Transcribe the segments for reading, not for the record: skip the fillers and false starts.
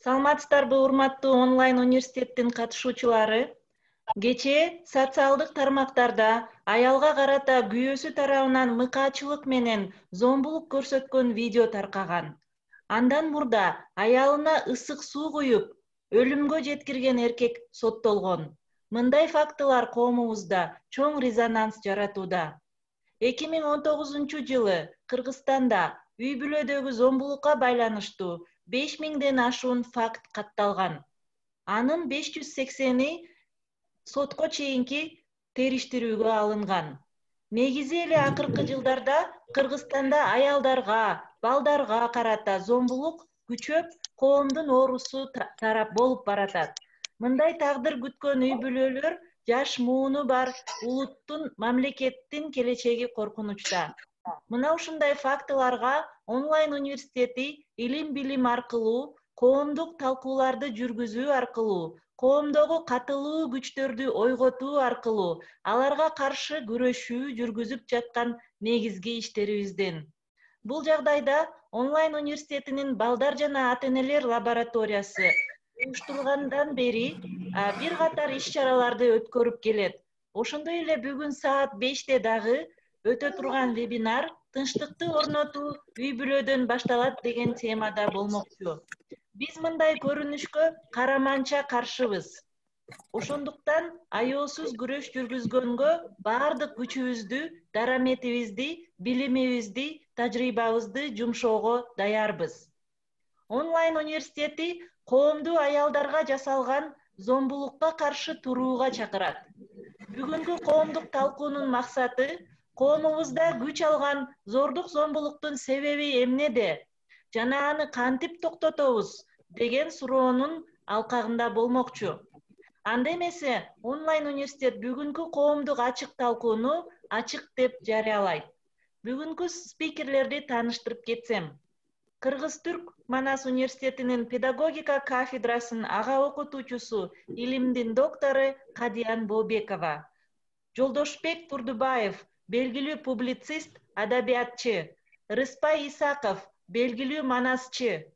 Саламатсыздарбы, урматтуу онлайн университеттин катышуучулары? Кечээ социалдык тармактарда аялга карата күйөөсү тарабынан мыкаачылык менен зомбулук көрсөткөн видео таркаган. Андан мурда аялына ысык суу куюп, өлүмгө жеткирген эркек соттолгон. Мындай фактылар коомубузда чоң резонанс жаратууда. 2019-жылы Кыргызстанда үй бүлөдөгү зомбулукка байланыштуу 5000ден ашуун факт катталган. Анын 580-и сотко чейинки териштирүүгө алынган. Негизи эле акыркы жылдарда Кыргызстанда аялдарга, балдарга карата зомбулук күчөп, коомдун оорусу тарап болуп баратат. Мындай тагдыр күткөн үй бүлөлөр жаш мууну бар улуттун, мамлекеттин келечеги коркунучта. Мына ушундай фактыларга онлайн университети илим-билим аркылуу, коомдук талкууларды жүргүзүү аркылуу, коомдогу катылуу күчтөрдү ойготуу аркылуу аларга каршы күрөшүү жүргүзүп жаткан негизги иштерибизден. Бул жагдайда онлайн университетинин балдар жана ата-энелер лабораториясы уюштургандан бери бир катар иш-чараларды өткөрүп келет. Ошондой эле бүгүн саат 5-те дагы өтө турган вебинар тынчтыкты орнотуу үй бүлөдөн башталат деген темада болмокчу. Биз мындай көрүнүшкө караманча каршыбыз. Ошондуктан аеосуз күрөш жүргүзгөнгө баардык күчүбүздү, дараметибизди, билимибизди, тажрыйбабызды жумшоого даярбыз. Онлайн университети коомду аялдарга жасалган зомбулукка каршы турууга чакырат. Бүгүнкү коомдук талкуунун максаты коомубузда күч алган зордук зомбулуктун себеби эмнеде жана аны кантип токтотобуз деген суроонун алкагында болмокчу. Анда эмесе онлайн университет бүгүнкү коомдук ачык талкууну ачык деп жарыялайт. Бүгүнкү спикерлерди тааныштырып кетсем. Кыргыз-Түрк Манас университетинин педагогика кафедрасынын ага окутуучусу, илимдин доктору Кадиян Бообекова. Жолдошбек Турдубаев, белгилүү публицист, адабиятчы. Рыспай Исаков, белгилүү манасчы.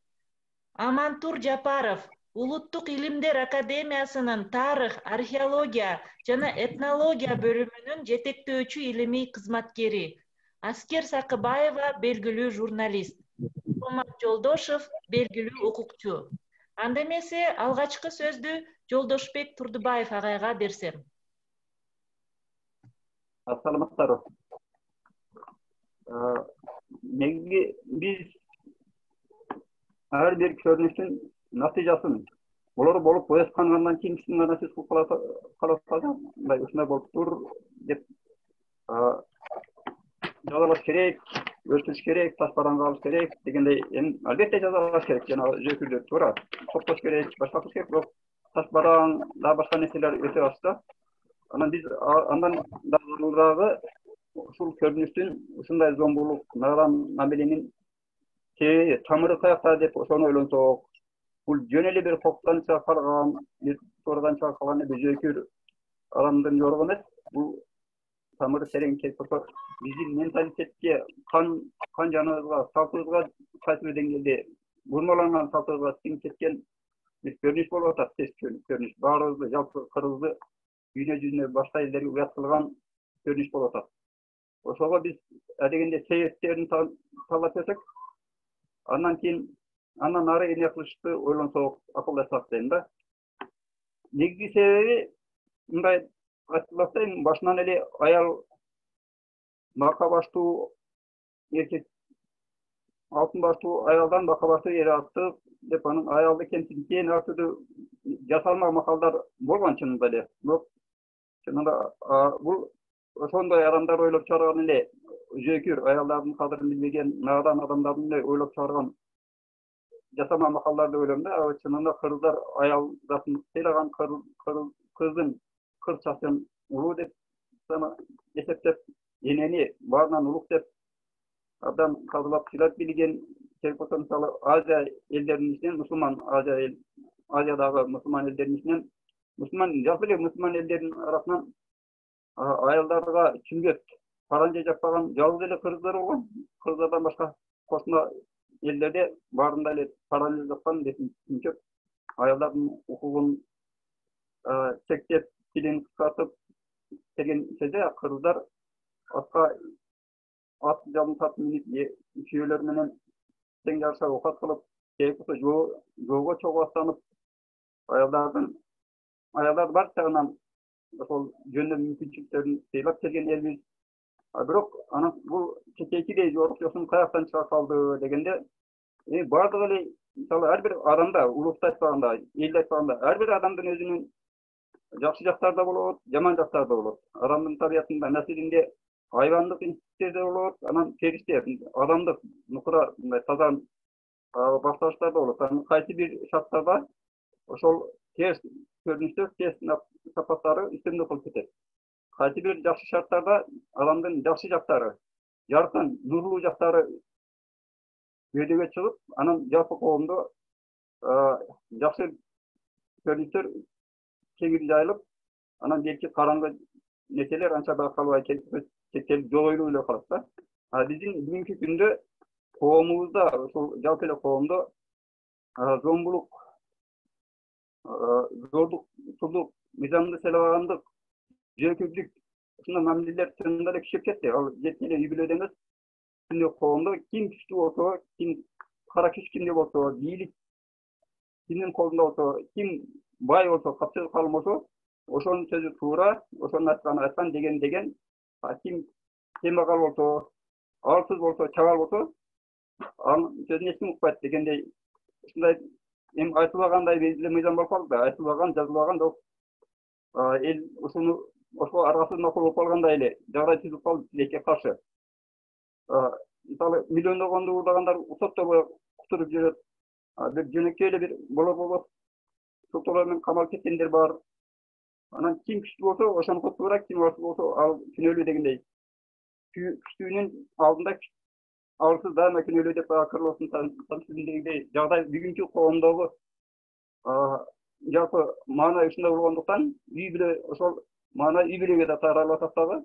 Амантур Жапаров, Улуттук илимдер академиясынын тарых, археология жана этнология бөлүмүнүн жетектөөчү илимий кызматкери. Аскер Сакыбаева, белгилүү журналист. Томат Жолдошев, белгилүү укукчу. Анда эмесе алгачкы сөздү Жолдошбек Турдубаев агайга берсем. Саламаттарбы. Негизи биз ар бир көрүнүштүн натыйжасын булар болуп ояткандан кийин кишинин анасын каласа мындай ушундай болуптур деп жазалаш керек, өртүш керек, таш бараңга алыш керек дегендей, албетте жазалаш керек, жана жөкүлдөр туура, токтош керек, башка кылыш керек, бирок таш бараң да башка нерселер өтө аз да. Анан биз андан дагы ушул көрүнүштүн ушундай зомбулук, мамиленин себеби тамыры каякта деп ошону ойлонсок, бул жөн эле бир коктан чыга калган, бир туурадан чыга калган бир жөкүр адамдын жоругу эмес, бул тамыры терең кетип турса, биздин менталитетке, кан жаныбызга, салтыбызга кайсы бир деңгээлде бурмаланган салтыбызга сиңип кеткен бир көрүнүш болуп атат, тез көрүнүш. Баарыбызды, жалпы кыргызды дүйнө жүзүнө башка элдерге уят кылган көрүнүш болуп атат. Ошого биз адегенде себептерин талдап көрсөк, андан ары эмне кылышты ойлонсок, акылдашсак дейм да. Негизги себеби мындай айтылат да, башынан эле аял бака баштуу эркек, алтын баштуу аялдан бака баштуу эр артык деп, анын аялды кемсинткен ар түрдүү жасалма макалдар болгон чынында эле. Бирок чынында бул ошондой адамдар ойлоп чыгарган эле жөкүр, аялдардын кадырын билбеген надан адамдардын эле ойлоп чыгарган жасалма макалдар деп ойлойм да. Чынында кыргыздар аял затын сыйлаган, кыздын кыз чачын улуу деп эсептеп, энени баарынан улук деп абдан казылап сыйлап билген. Керек болсо мисалы Азия элдеринин ичинен, мусулман Азиядагы мусулман элдеринин ичинен, жалпы эле мусулман элдеринин арасынан аялдарга чүмбөт, паранжа жаппаган жалгыз эле кыргыздар болгон. Кыргыздардан башка кошуна элдерде баарында эле паранжа жапкан, чүмчөт ayolların hukukun çektep dilini kısaltıp деген кезде кыргыздар атка ат жалын сатып минип күйөөлөр менен тең жарыша окат кылып керек болсо жоого чогуу аттанып аялдар бар жагынан ошол жөндөм мүмкүнчүлүктөрүн сыйлап келген элбиз. Бирок анан бул кечээкидей жорук жосун каяктан чыга калды дегенде баардыгы эле мисалы ар бир адамда улутту айтпаганда элди айтканда ар бир адамдын өзүнүн жакшы жактары да болот, жаман жактары да болот. Адамдын табиятында, населинде айбандык инстинкттер да болот, анан периште, адамдык, нукура, мындай таза башташтар да болот. Анан кайсы бир шарттарда ошол терс көрүнүштөр, терс сапаттары үстөмдүк кылып кетет. Кайсы бир жакшы шарттарда адамдын жакшы жактары, жаркын, нурлуу жактары өйдөгө чыгып, анан жалпы коомдо жакшы көрүнүштөр кеңири жайылып, анан белки караңгы нерселер анча байкалбай кетип жогойлуп эле калат да. Биздин бүгүнкү күндө коомубузда, ошол жалпы эле коомдо зомбулук, зордук, сулдук, мыйзамды сыйлагандык, жөөкүлдүк ушундай мамилелер чындап эле күчөп кетти. Ал жеке эле үй бүлөдө эмес, бүткүл коомдо ким күчтүү болсо, ким кара күч кимде болсо, бийлик кимдин колунда болсо, ким бай болсо, капчыгы калың болсо, ошонун сөзү туура, ошонун айтканын айткан деген, ким кембагал болсо, алсыз болсо, чабал болсо, анын сөзүн эч ким укпайт дегендей, ушундай эми айтылбагандай эле мыйзам болуп калды да, айтылбаган, жазылбаган деп эл ошого аргасыз макул болуп калгандай эле жагдай түзүлүп калды тилекке каршы. Мисалы миллиондогонду уурдагандар сотторго кутуруп жүрөт. Бир жөнөкөй эле бир болот. Сотторго менен камалып кеткендер бар. Анан ким күчтүү болсо, ошонуку туура, ким алсыз болсо, ал күнөөлүү дегендей. Күчтүүнүн алдында алсыз дайыма күнөөлүү деп кырлоосун тантидегидей жагдай бүгүнкү коомдогу жалпы маана ушундай болгондуктан үй бүлө ошол маана үй бүлөгө да таралып атат дагы.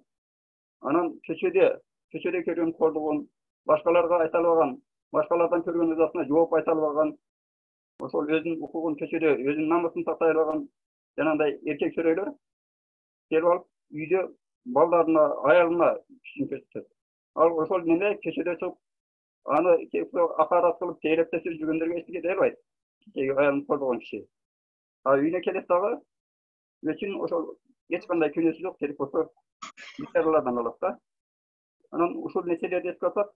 Анан көчөдө көргөн кордугун башкаларга айта албаган, башкалардан көргөн ызасына жооп айта албаган, ошол өзүнүн укугун көчөдө өзүнүн намысын сактай албаган жанагындай эркек чөрөйлөр келип алып үйдө балдарына, аялына күчүн көрсөтөт. Ал ошол неме көчөдө чыгып аны акарат кылып тейлеп тесип жүргөндөргө эч нерсе дей албайт. Аялын кордогон киши. Үйүнө келет дагы өчүн ошол эч кандай күнөөсү жок, керек болсо мисалдардан алат да. Анан ушул нерселерди эске алсак,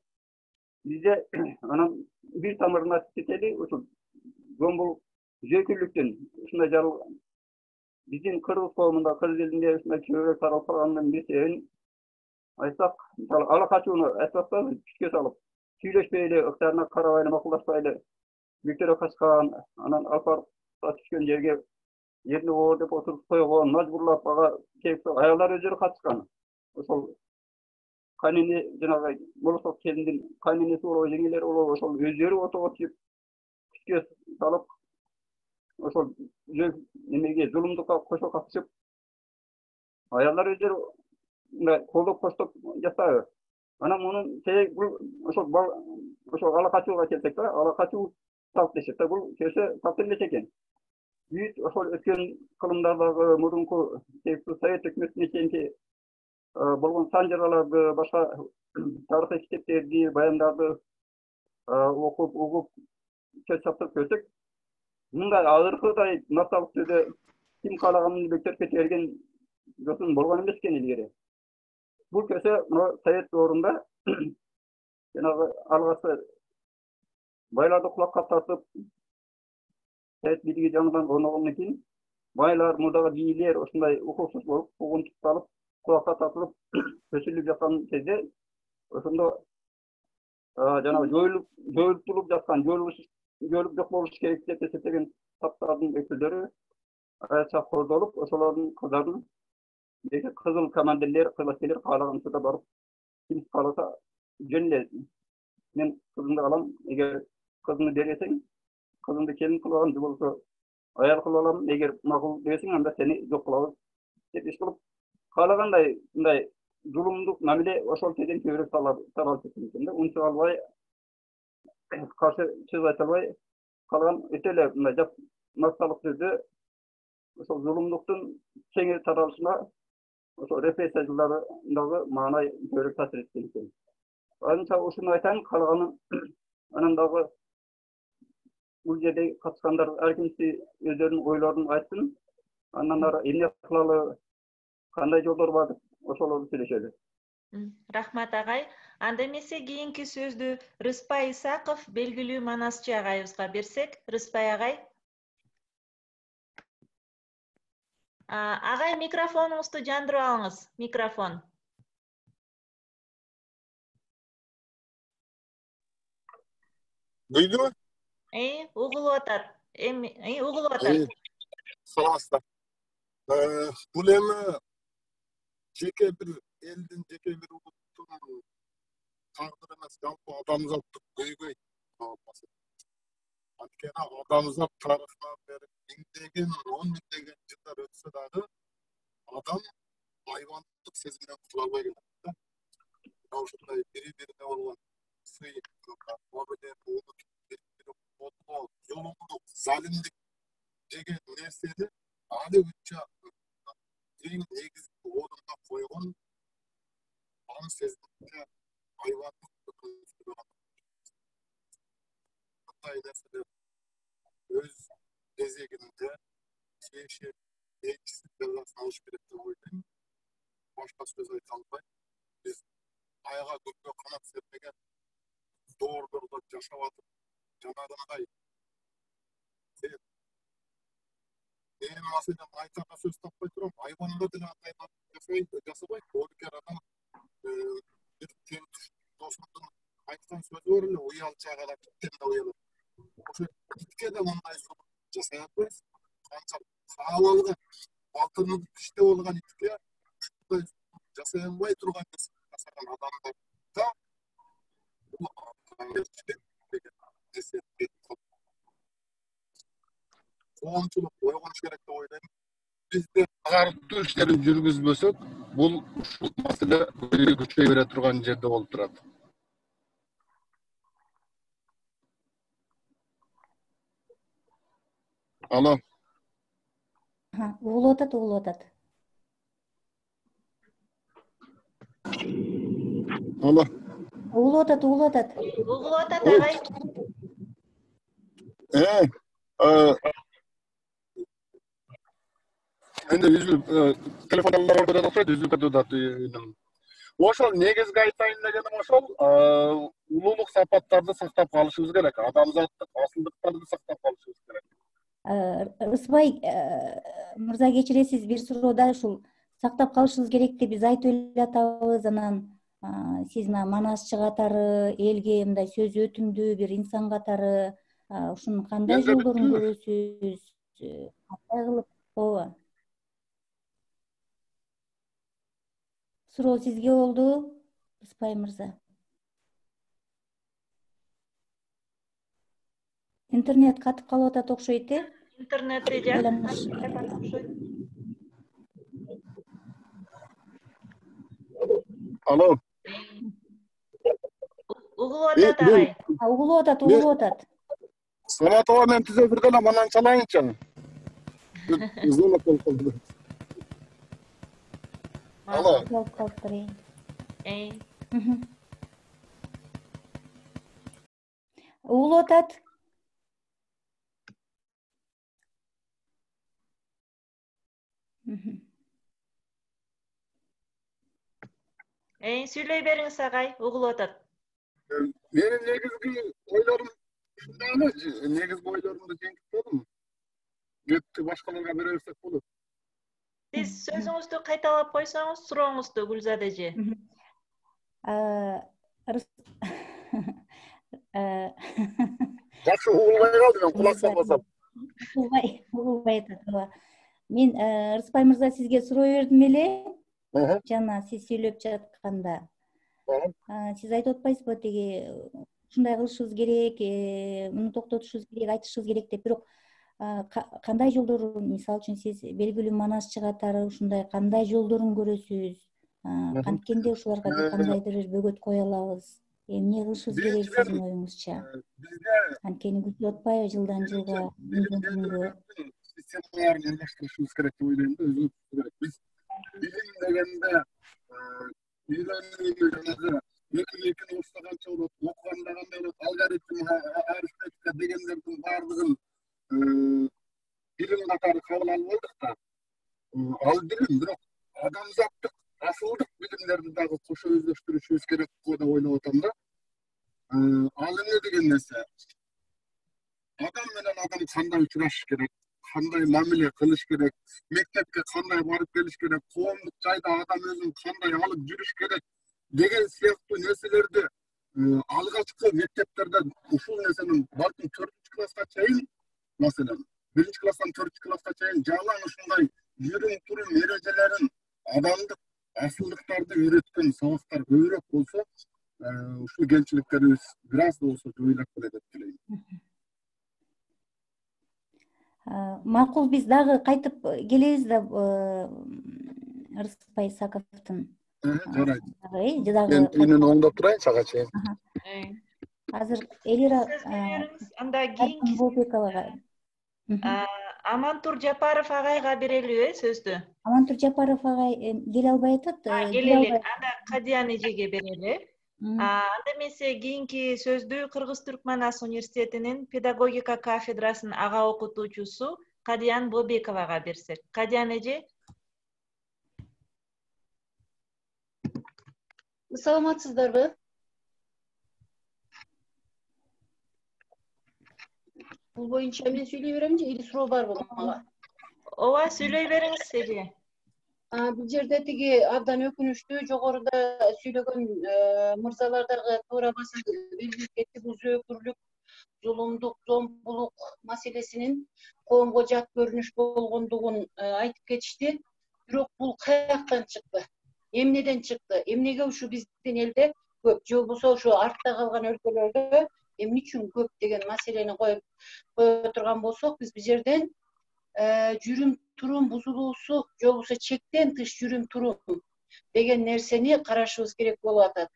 бизде анан бир тамырын айтып кетели, ушул зомбулук, жөөкүлдүктүн ушундай жаралган биздин кыргыз коомунда, кыргыз элинде ушундай көбүрөөк таралып калганын бир себебин айтсак, мисалы ала качууну айтпакпы, күчкө салып, сүйлөшпөй эле, ыктарына карабай эле, макулдашпай эле бүктөрө качкан, анан алпарыкка түшкөн жерге жерине оор деп отуруп койгон, мажбурлап ага келип аялдар өздөрү катышкан. Ошол кайнене жанагы болосок келиндин кайненеси болобу, жеңелери болобу, ошол өздөрү отого түшүп күчкө салып, ошол немеге зулумдукка кошо катышып, аялдар өздөрү мындай колдоп коштоп жатпайбы? Анан мунун себеби бул ошол ала качууга келсек да, ала качуу салт дешет да, бул көсө салт эмес экен. Бүт ошол өткөн кылымдардагы мурунку совет өкмөтүнө чейинки болгон санжыраларды, башка тарыхый китептерди, баяндарды окуп, угуп, сөз чаптырып көрсөк, мындай агыркыдай насалык түрдө ким каалаганын бөктөрүп кете берген жосун болгон эмес экен илгери. Бул көсө совет доорунда жанагы алгачкы байларды кулакка тартып, совет бийлиги жаңыдан орногондон кийин байлар, мурдагы бийлер ушундай укуксуз болуп, куугун тутталып, кулакка тартылып, көчүрүлүп жаткан кезде, ошондо жанагы жоюлуп жаткан, жоюлуп жок болуш керек деп эсептеген таптардын өкүлдөрү аябай кордолуп, ошолордун кыздарын кызыл командирлер, кызматкерлер каалаган учурда барып, ким кааласа жөн эле мен кызымды алам, эгер кызыңды бересең, кызыңды келин кылып алам, же болбосо аял кылып алам, эгер макул десең, анда сени жок кылабыз деп иш кылып, каалагандай мындай зулумдук мамиле ошол кезден көбүрөөк таралып кеткен экен да. Унчук албай, каршы сөз айта албай калган өтө эле мындай masalыk сөзү ошол зулумдуктун кеңири таралышына ошо репрессия жылдарындагы маанай көбүрөөк таасир эткен экен. Анча ушуну айтайын, калганын анан дагы бул жерде катышкандар ар кимси өздөрүнүн ойлорун айтсын. Андан ары эмне кылалы, кандай жолдор бар, ошолорду сүйлөшөлү. Рахмат агай. Анда эмесе кийинки сөздү Рыспай Исаков белгилүү манасчы агайыбызга берсек. Рыспай агай. Агай, микрофонуңузду жандырып алыңыз. Микрофон. Дуйдубу? Угулуп атат. Угулуп атат. Саламатсыздар. Бул эми жеке бир элдин, жеке бир улуттун тагдыры эмес, жалпы адамзаттык көйгөй. Анткени адамзат тарыхынан бери миңдеген, 10 миңдеген жылдар өтсө дагы адам айбандык сезимден кутула албай келет. Ошондой бири-бирине болгон сый, мамиле, зулумдук, залимдик деген нерсени али күнчө эң негизги орунга койгон аны сезимге айбандык мындай нерселер өз кезегинде чечип жазасын алыш керек деп ойлойм. Башка сөз айта албайм. Биз айга көккө канат серпеген доордордо жашап атып, жанагындай мен маселен айтарга сөз таппай турам. Айбанда деле андай жасабайт. Боорукер адам бир тең досумдун айткан сөзү бар эле, уялчаага да иттен да уялат. Ошо итке да мындай жасай албайсыз. Канча каалалган алтыны иштеп алган итке жасай албай турган нерсе жасаган адамдар да коомчулук ойгонуш керек деп ойлойм. Бизде агартуу иштерин жүргүзбөсөк, бул ушул маселе күчөй бере турган жерде болуп турат. Алло. Угулуп атат. Алло. Угулуп атат. Угулуп атат агай. Менде телефондар ордода окшойт, үзүлүп кетип атат. Ошол негизги айтайын дегеним ошол улуулук сапаттарды сактап калышыбыз керек. Адамзаттык асылдыктарды сактап калышыбыз керек. Рыспай мырза, кечиресиз, бир суроода ушул сактап калышыбыз керек деп биз айтып эле атабыз. Анан сиз манасчы катары, элге мындай сөз өтүмдүү бир инсан катары ушунун кандай жолдорун көрөсүз? Кандай кылып? Ооба. Суроо сизге болду, Рыспай мырза. Интернет катып калып атат окшойт, Интернетте жакат окшойт. Алло. Угулуп атат агай. Угулуп атат. Саламат ага, мен түзө бир деле манан чалайынчы. Звонок болуп калды. Алло. Угулуп атат. Сүйлөй бериңиз агай, угулуп атат. Менин негизги ойлорум ушундай эле, негизги ойлорумду жеңип болдум. Кепти башкаларга бере берсек болот. Сиз сөзүңүздү кайталап койсоңуз, сурооңузду, Гүлзада эже. Жакшы угулбай калдым, мен кулак салбасам. Угулбай атат. Мен Рыспай мырза сизге суроо бердим эле. Жана сиз сүйлөп жатканда. Сиз айтып атпайсызбы, тиги ушундай кылышыбыз керек, муну токтотушубуз керек, айтышыбыз керек деп. Бирок кандай жолдору, мисалы үчүн сиз белгилүү манасчы катары ушундай кандай жолдорун көрөсүз? Анткенде ушуларга бир кандайдыр бөгөт кое алабыз. Эмне кылышыбыз керек сиздин оюңузча? Анткени күчүп атпайбы жылдан жылга, күндөн күнгө? Системаларын алмаштырышыбыз керек деп ойлойм да, өзгөртүшүбүз керек. Биз билим дегенде үйрөнүүгө жанагы экини урса канча болот, окуганда кандай болот, алгоритм, арифметика дегендердин баардыгын билим катары кабыл алып алдык да. Ал билим бирок адамзаттык, асылдык билимдерди дагы кошо өздөштүрүшүбүз керек деп ойлоп атам да. Ал эмне деген нерсе? Адам менен адам кандай учурашыш керек, кандай мамиле кылыш керек, мектепке кандай барып келиш керек, коомдук жайда адам өзүн кандай алып жүрүш керек деген сыяктуу нерселерди алгачкы мектептерде ушул нерсенин балким 4-класска чейин, маселен 1-класстан 4-класска чейин жалаң ушундай жүрүм турум эрежелерин, адамдык асылдыктарды үйрөткөн сабактар көбүрөөк болсо, ушул кемчиликтерибиз бир аз да болсо жоюлат беле деп билейм. Макул, биз дагы кайтып келебиз да Рыскбай Исаковдун. Жарайт. Мен үйүнөн оңдоп турайын сага чейин. Азыр Элира анда кийинки Болбековага. Амантур Жапаров агайга берелиби сөздү? Амантур Жапаров агай келе албай атат. Келе элек. Анда Кадиян эжеге берели. Анда эмесе кийинки сөздү Кыргыз-Түркман Ас университетинин педагогика кафедрасынын ага окутуучусу Кадиян Бобековага берсек. Кадиян эже. Саламатсыздарбы? Бул боюнча мен сүйлөй беремби же или суроо барбы мага? Ооба, сүйлөй бериңиз эже. Бул жерде тиги абдан өкүнүчтүү жогоруда сүйлөгөн мырзалар дагы туура басып белгилеп кетти. Бул зөөкүрлүк, зулумдук, зомбулук маселесинин коомго жат көрүнүш болгондугун айтып кетишти. Бирок бул каяктан чыкты? Эмнеден чыкты? Эмнеге ушу биздин элде көп, же болбосо ушу артта калган өлкөлөрдө эмне үчүн көп деген маселени коюп турган болсок, биз бул жерден жүрүм турум бузулуусу, же болбосо чектен тыш жүрүм турум деген нерсени карашыбыз керек болуп атат.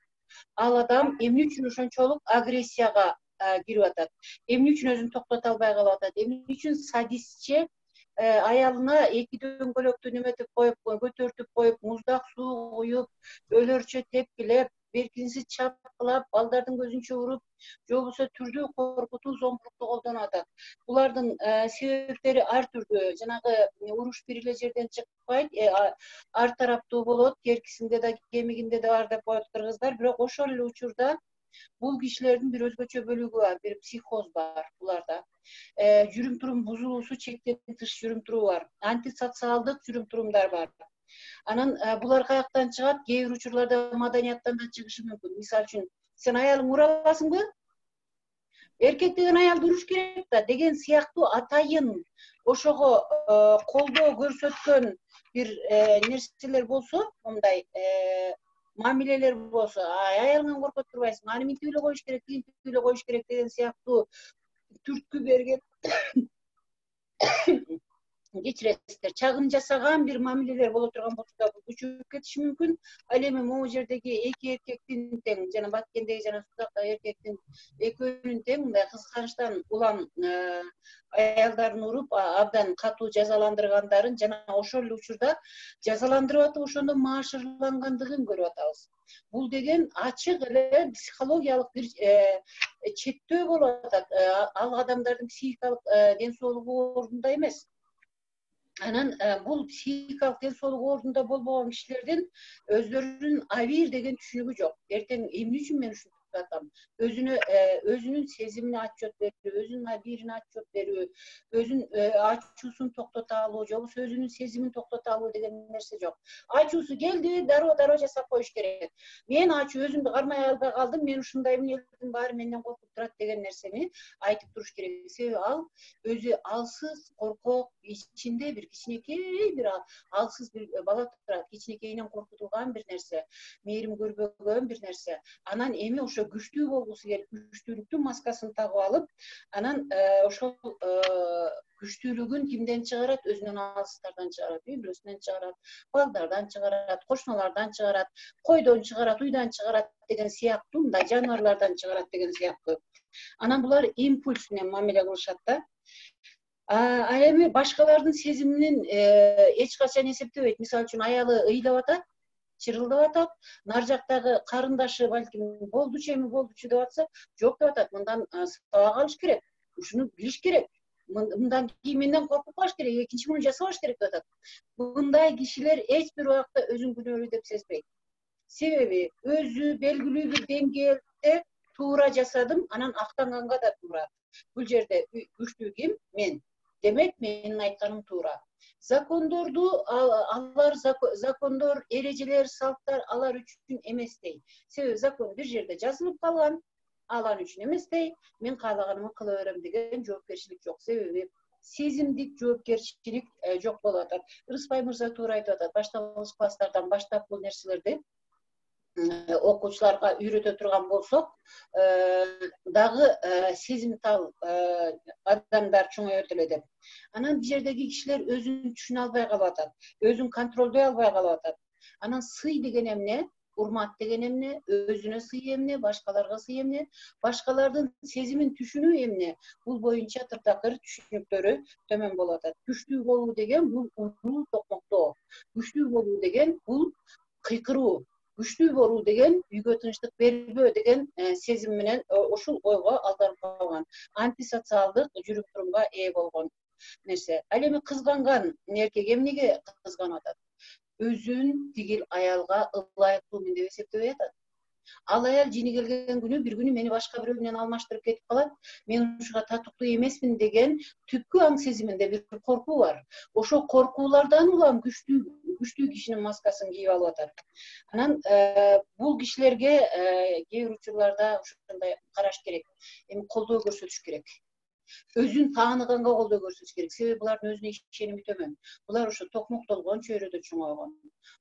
Ал адам эмне үчүн ошончолук агрессияга кирип атат? Эмне үчүн өзүн токтото албай калып атат? Эмне үчүн садистче аялына 2 дөңгөлөктү неметип коюп, көтөртүп коюп, муздак суу куюп, өлөрчө тепкилеп, беркинсиз чапкылап, балдардын көзүнчө уруп, же болбосо түрдүү коркутуу, зомбулукту колдонуп атат. Булардын себептери ар түрдүү. Жанагы уруш бир эле жерден чыкпайт, ар тараптуу болот, керкисинде да, кемигинде да бар деп коет кыргыздар. Бирок ошол эле учурда бул кишилердин бир өзгөчө бөлүгү бар, бир психоз бар буларда. Жүрүм турум бузулуусу, чектен тыш жүрүм туруу бар. Антисоциалдык жүрүм турумдар бар. Анан булар каяктан чыгат? Кээ бир учурларда маданияттан да чыгышы мүмкүн. Мисалы үчүн, сен аялың ура аласыңбы? Эркек деген аялды уруш керек да деген сыяктуу атайын ошого колдоо көрсөткөн бир нерселер болсо, мындай мамилелер болсо, аялыңан коркот турбайсың, аны минтип эле коюш керек, тинтип эле коюш керек деген сыяктуу түрткү берген кечиресиздер, чагым жасаган бир мамилелер боло турган болсо да бул күчүп кетиши мүмкүн. Ал эми могу жердеги 2 эркектин тең, жана Баткендеги жана Судактагы эркектин экөөнүн тең мындай кызганычтан улам аялдарын уруп, абдан катуу жазаландыргандарын жана ошол эле учурда жазаландырып атып, ошондо маашырлангандыгын көрүп атабыз. Бул деген ачык эле психологиялык бир чектөө болуп атат. Ал адамдардын психикалык ден соолугу ордунда эмес. Анан бул психикалык ден соолугу ордунда болбогон кишилердин өздөрүнүн абийир деген түшүнүгү жок. Эртең эмне үчүн мен ушинтип атам? Өзүнүн сезимине отчет берүү, өзүнүн абийирине отчет берүү, өзүнүн ачуусун токтото алуу, же болбосо өзүнүн сезимин токтото алуу деген нерсе жок. Ачуусу келди, дароо жасап коюш керек. Мен ачуу өзүмдү кармай албай калдым, мен ушундаймын, элдин баары менден коркуп турат деген нерсени айтып туруш керек. Себеби ал өзү алсыз, коркок, ичинде бир кичинекей бир алсыз бир бала турат, кичинекейинен коркутулган бир нерсе, мээрим көрбөгөн бир нерсе. Анан эми ошо күчтүү болгусу келип, күчтүүлүктүн маскасын тагып алып, анан ошол күчтүүлүгүн кимден чыгарат? Өзүнөн алыстардан чыгарат, үй бүлөсүнөн чыгарат, балдардан чыгарат, кошуналардан чыгарат, койдон чыгарат, уйдан чыгарат деген сыяктуу, мындай жаныбарлардан чыгарат деген сыяктуу. Анан булар импульс менен мамиле кылышат да. Ал эми башкалардын сезиминин эч качан эсептебейт. Мисалы үчүн аялы ыйлап атат, чырылдап атат, нар жактагы карындашы балким болдучу эми болдучу деп атса, жок деп атат. Мындан сабак алыш керек, ушуну билиш керек. Мындан кийин менден коркуп калыш керек, экинчи муну жасабаш керек деп атат. Мындай кишилер эч бир убакта өзүн күнөөлүү деп сезбейт. Себеби өзү белгилүү бир деңгээлде туура жасадым, анан актанганга да туура. Бул жерде күчтүү ким? Мен. Демек, менин айтканым туура. Закондорду алар закондор, эрежелер, салттар алар үчүн эместей. Себеби закон бир жерде жазылып калган, алар үчүн эместей. Мен каалаганымды кыла берем деген жоопкерчилик жок. Себеби сезимдик жоопкерчилик жок болуп атат. Рыспай мырза туура айтып атат. Башталгыч класстардан баштап бул нерселерди окуучуларга үйрөтө турган болсок, дагы сезимтал адамдар чоңоет эле деп. Анан бул жердеги кишилер өзүн түшүнө албай калып атат, өзүн контролдой албай калып атат. Анан сый деген эмне, урмат деген эмне, өзүнө сый эмне, башкаларга сый эмне, башкалардын сезимин түшүнүү эмне, бул боюнча тыртакыр түшүнүктөрү төмөн болуп атат. Күчтүү болуу деген бул уруу токмоктоо, күчтүү болуу деген бул кыйкыруу, күчтүү болуу деген үйгө тынчтык бербөө деген сезим менен ушул ойго алданып калган, антисоциалдык жүрүм-турумга ээ болгон нерсе. Ал эми кызганган эркек эмнеге кызганып атат? Өзүн тигил аялга ылайыктуумун деп эсептебей атат. Ал аял жини келген күнү бир күнү мени башка бирөө менен алмаштырып кетип калат, мен ушуга татыктуу эмесмин деген түпкү аң сезиминде бир коркуу бар. Ошо коркуулардан улам күчтүү кишинин маскасын кийип алып атат. Анан бул кишилерге кээ бир учурларда ошондой караш керек. Эми колдоо көрсөтүш керек. Өзүн тааныганга колдоо көрсөтүш керек. Себеби булардын өзүнө ишеними төмөн. Булар ошо токмоктолгон чөйрөдө чоңойгон,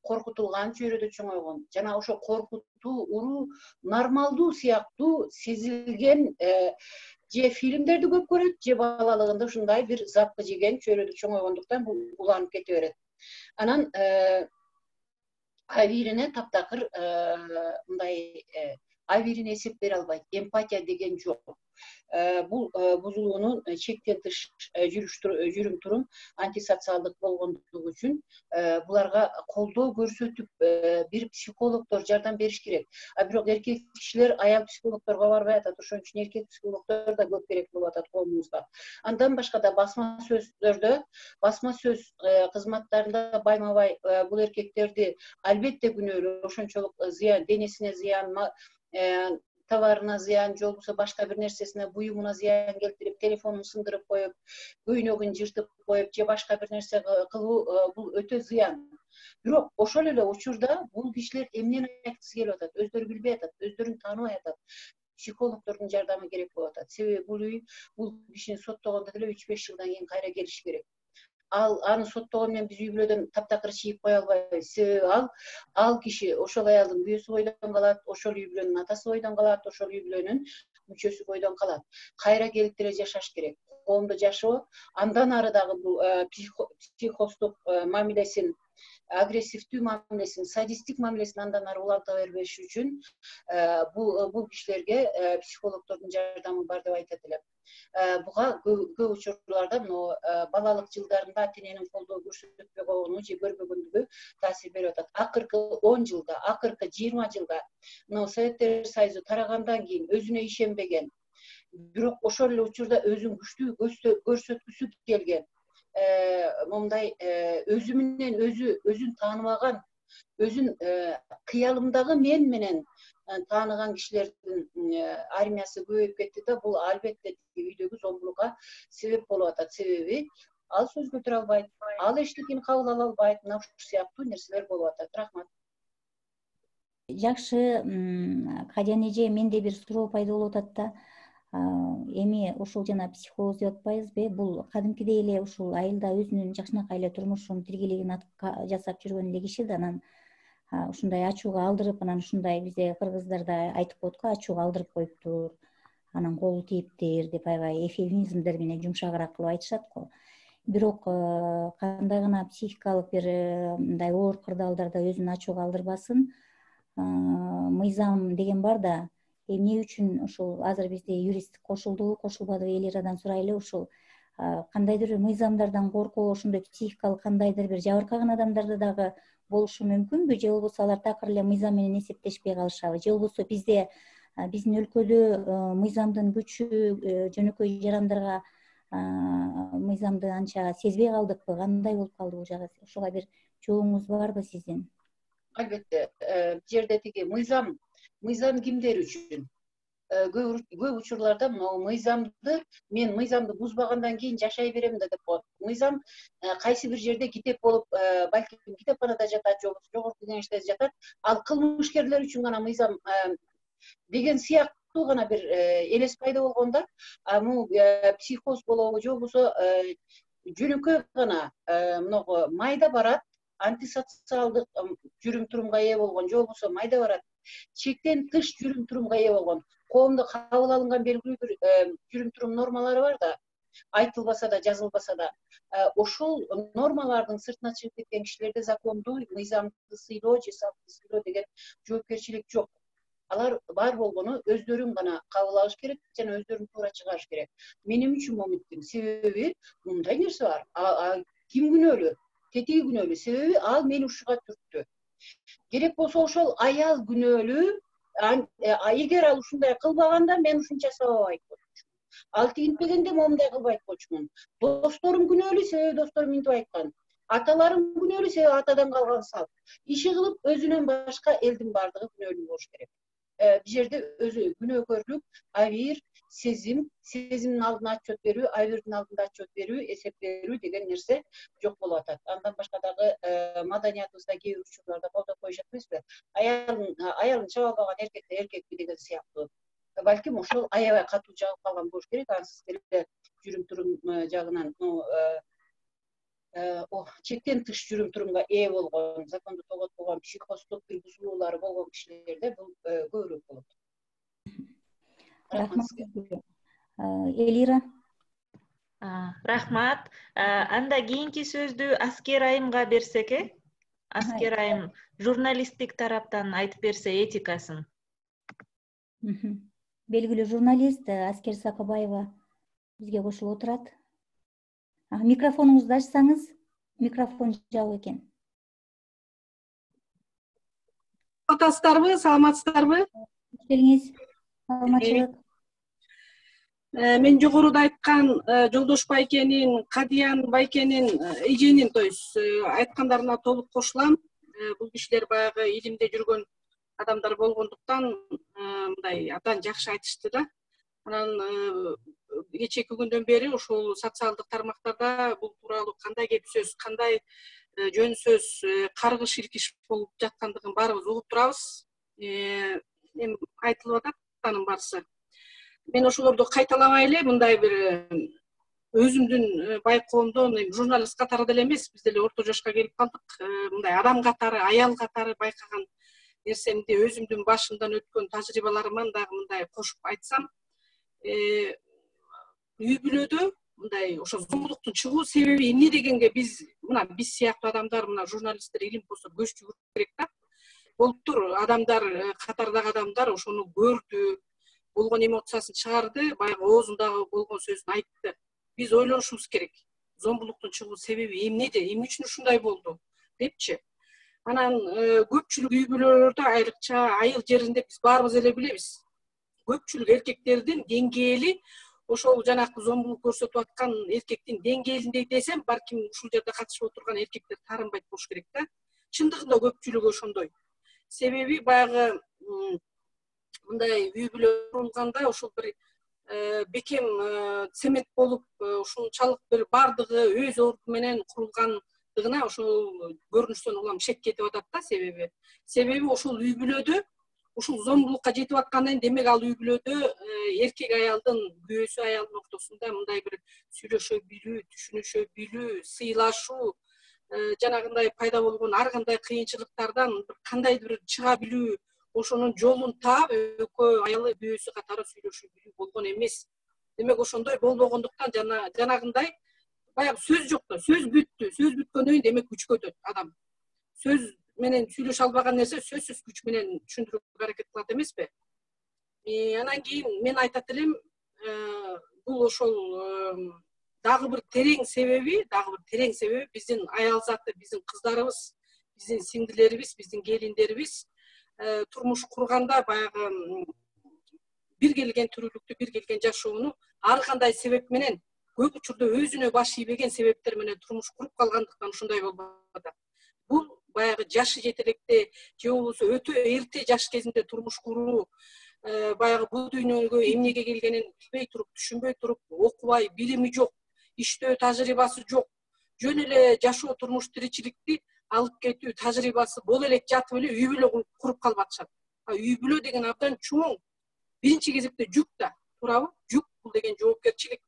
коркутулган чөйрөдө чоңойгон. Жана ошо коркутуу, уруу нормалдуу сыяктуу сезилген же фильмдерди көп көрөт, же балалыгында ушундай бир запкы жеген чөйрөдө чоңойгондуктан бул уланып кете берет. Анан абийирине таптакыр мындай абийирине эсеп бере албайт. Эмпатия деген жок. Бул бузулуунун чектен тыш жүрүм-турум антисоциалдык болгондугу үчүн буларга колдоо көрсөтүп бир психологдор жардам бериш керек. А бирок эркек кишилер аял психологдорго барбай атат. Ошон үчүн эркек психологдор да көп керек болуп атат коомубузга. Андан башка да басма сөздөрдө, басма сөз кызматтарында байма-бай бул эркектерди албетте күнөөлүү, ошончолук зыян, денесине зыян, товарына зыян, же болбосо башка бир нерсесине, буюмуна зыян келтирип, телефонун сындырып коюп, көйнөгүн жыртып коюп, же башка бир нерсе кылуу бул өтө зыян. Бирок ошол эле учурда бул кишилер эмнени айткысы келип атат, өздөрү билбей атат, өздөрүн тааныбай атат. Психологдордун жардамы керек болуп атат. Себеби бул кишини соттогондо деле 3-5 жылдан кийин кайра келиш керек. Аны соттогон менен биз үй бүлөдөн таптакыр чийип кое албайбыз. Себеби ал киши ошол аялдын күйөөсү бойдон калат, ошол үй бүлөнүн атасы бойдон калат, ошол үй бүлөнүн мүчөсү бойдон калат. Кайра келип деле жашаш керек. Коомдо жашоо, андан ары дагы бул психостук мамилесин, агрессивдүү мамилесин, садистик мамилесин андан ары уланта бербеш үчүн бул кишилерге психологдордун жардамы бар деп айтат элем. Буга көп учурларда балалык жылдарында ата-эненин колдоо көрсөтпөй койгону же көрбөгөндүгү таасир берип атат. Акыркы 10 жылда, акыркы 20 жылда Советтер Союзу тарагандан кийин өзүнө ишенбеген, бирок ошол эле учурда өзүн күчтүү көрсөткүсү келген, момундай өзү менен өзүн тааныбаган, өзүн кыялымдагы мен менен тааныган кишилердин армиясы көбөйүп кетти да, бул албетте үйдөгү зомбулукка себеп болуп атат. Себеби ал сөз көтөрө албайт, ал эчтекени кабыл ала албайт, мына ушул сыяктуу нерселер болуп атат. Рахмат. Жакшы, Каден эже, менде бир суроо пайда болуп атат да. Эми ушул жана психолог деп атпайбызбы? Бул кадимкидей эле ушул айылда өзүнүн жакшынакай эле турмушун тиргелигин жасап жүргөн эле киши да, анан ушундай ачууга алдырып, анан ушундай бизде кыргыздарда айтып коет го, ачууга алдырып коюптур. анан колу тийиптир деп аябай эфемизмдер менен жумшагыраак кылып айтышат го. Бирок кандай гана психикалык бир мындай оор кырдаалдарда өзүн ачууга алдырбасын, мыйзам деген бар да, эмне үчүн ушул азыр бизде юрист кошулдубу, кошулбадыбы, Элирадан сурайлы. Ушул кандайдыр мыйзамдардан коркуу, ошондой психикалык кандайдыр бир жабыркаган адамдарда дагы болушу мүмкүнбү, же болбосо алар такыр эле мыйзам менен эсептешпей калышабы, же болбосо биздин өлкөдө мыйзамдын күчү жөнөкөй жарандарга мыйзамды анча сезбей калдыкпы, кандай болуп калды бул жагы? Ушуга бир жообуңуз барбы сиздин? Албетте, бул жерде тиги мыйзам кимдер үчүн? Көп учурларда мен мыйзамды бузбагандан кийин жашай берем деп коет. Мыйзам кайсы бир жерде китеп болуп, балким китепканада жатат, же болбосо жогорку кеңеште жатат. Ал кылмышкерлер үчүн гана мыйзам деген сыяктуу гана бир элес пайда болгондо, бул психоз болобу, же болбосо жөнөкөй гана мынагу майда барат, антисоциалдык жүрүм-турумга ээ болгон, же болбосо майда барат, чектен тыш жүрүм-турумга ээ болгон, коомдо кабыл алынган белгилүү бир жүрүм-турум нормалары бар да, айтылбаса да, жазылбаса да, ошол нормалардын сыртына чыгып кеткен кишилерде закондуу мыйзамды сыйлоо же салтты сыйлоо деген жоопкерчилик жок. Алар бар болгону өздөрүн гана кабыл алыш керек жана өздөрүн туура чыгарыш керек. Менин үчүн момиттин себеби мындай нерсе бар. Ким күнөөлүү? Тетиги күнөөлүү. Себеби ал мени ушуга түрттү. Керек болсо ошол аял күнөөлүү. Эгер ал ушундай кылбаганда мен ушунча сабап айтып койчумун. Ал тигинтпегенде момундай кылбай койчумун. Досторум күнөөлүү, себеби досторум минтип айткан. Аталарым күнөөлүү, себеби атадан калган салт. Иши кылып өзүнөн башка элдин бардыгы күнөөлүү болуш керек. Бул жерде өзү күнөөкөрлүк, абийир, сезимдин алдына отчет берүү, абийирдин алдында отчет берүү, эсеп берүү деген нерсе жок болуп атат. Андан башка дагы маданиятыбызда кээ бир учурларда колдоп коюшат эмеспи? Аялын чаба албаган эркекти эркекпи деген сыяктуу. Балким ошол аябай катуу жагып калган болуш керек. Ансыз деле жүрүм-турум жагынан чектен тыш жүрүм-турумга ээ болгон, законду тоготпогон, психоздук бир бузулуулары болгон кишилерде бул көбүрөөк болот. Рахмат. Элира? Рахмат. Анда кийинки сөздү Аскер айымга берсек, Аскер айым журналисттик тараптан айтып берсе этикасын. Белгилүү журналист Аскер Сакыбаева бизге кошулуп отурат. Микрофонуңузду ачсаңыз, микрофон жабык экен. Атасыздарбы, саламатсыздарбы? Келиңиз, саламатчылык. Мен жогоруда айткан Жолдош байкенин, Кадыян байкенин, эженин, то есть айткандарына толук кошулам. Бул кишилер баягы илимде жүргөн адамдар болгондуктан мындай абдан жакшы айтышты да. Анан кечээки күндөн бери ушул социалдык тармактарда бул тууралуу кандай кеп сөз, кандай жөн сөз, каргыш иркиш болуп жаткандыгын баарыбыз угуп турабыз. Эми айтылып атат анын барысы. Мен ошолорду кайталамай эле мындай бир өзүмдүн байкоомдон журналист катары деле эмес, биз деле орто жашка келип калдык. Мындай адам катары, аял катары байкаган нерсемди өзүмдүн башымдан өткөн тажрыйбаларыман дагы мындай кошуп айтсам, үй бүлөдө мындай ошо зомбулуктун чыгуу себеби эмне дегенге биз сыяктуу адамдар, журналисттер илим болсо көз жүгүрүш керек да. Болуптур, адамдар, катардагы адамдар ошону көрдү, болгон эмоциясын чыгарды, баягы оозундагы болгон сөзүн айтты. Биз ойлонушубуз керек. Зомбулуктун чыгуу себеби эмнеде, эмне үчүн ушундай болду депчи. Анан көпчүлүк үй бүлөлөрдө, айрыкча айыл жеринде биз баарыбыз эле билебиз. Көпчүлүк эркектердин деңгээли ошол жанакы зомбулук көрсөтүп аткан эркектин деңгээлинде десем, балким ушул жерде катышып отурган эркектер таарынбайт болуш керек да. Чындыгында көпчүлүгү ошондой. Себеби баягы мындай үй бүлө курулганда ошол бир бекем цемент болуп, ушунчалык бир бардыгы өз орду менен курулгандыгына ошол көрүнүштөн улам шек кетип атат да. Себеби ошол үй бүлөдө ушул зомбулукка жетип аткандан кийин, демек ал үй бүлөдө эркек аялдын, күйөөсү аялдын ортосунда мындай бир сүйлөшө билүү, түшүнүшө билүү, сыйлашуу, жанагындай пайда болгон ар кандай кыйынчылыктардан кандайдыр бир чыга билүү ошонун жолун таап экөө аялы күйөөсү катары сүйлөшүү билүү болгон эмес. Демек ошондой болбогондуктан жанагындай баягы сөз жок да, сөз бүттү. Сөз бүткөндөн кийин демек күчкө өтөт адам. Сөз менен сүйлөшө албаган нерсе сөзсүз күч менен түшүндүрүүгө аракет кылат эмеспи? Анан кийин мен айтат элем, бул ошол дагы бир терең себеби биздин аял заты, биздин кыздарыбыз, биздин сиңдилерибиз, биздин келиндерибиз турмуш курганда баягы бир келген тирүүлүктү, бир келген жашоону ар кандай себеп менен, көп учурда өзүнө баш ийбеген себептер менен турмуш куруп калгандыктан ушундай болуп атат. Бул баягы жашы жете электе же болбосо өтө эрте жаш кезинде турмуш куруу, баягы бул дүйнөгө эмнеге келгенин билбей туруп, түшүнбөй туруп, окубай, билими жок, иштөө тажрыйбасы жок, жөн эле жашоо, турмуш, тиричиликти алып кетүү тажрыйбасы боло элек жатып эле үй бүлө куруп калып атышат. Үй бүлө деген абдан чоң, биринчи кезекте жүк да, туурабы? Жүк бул деген жоопкерчилик.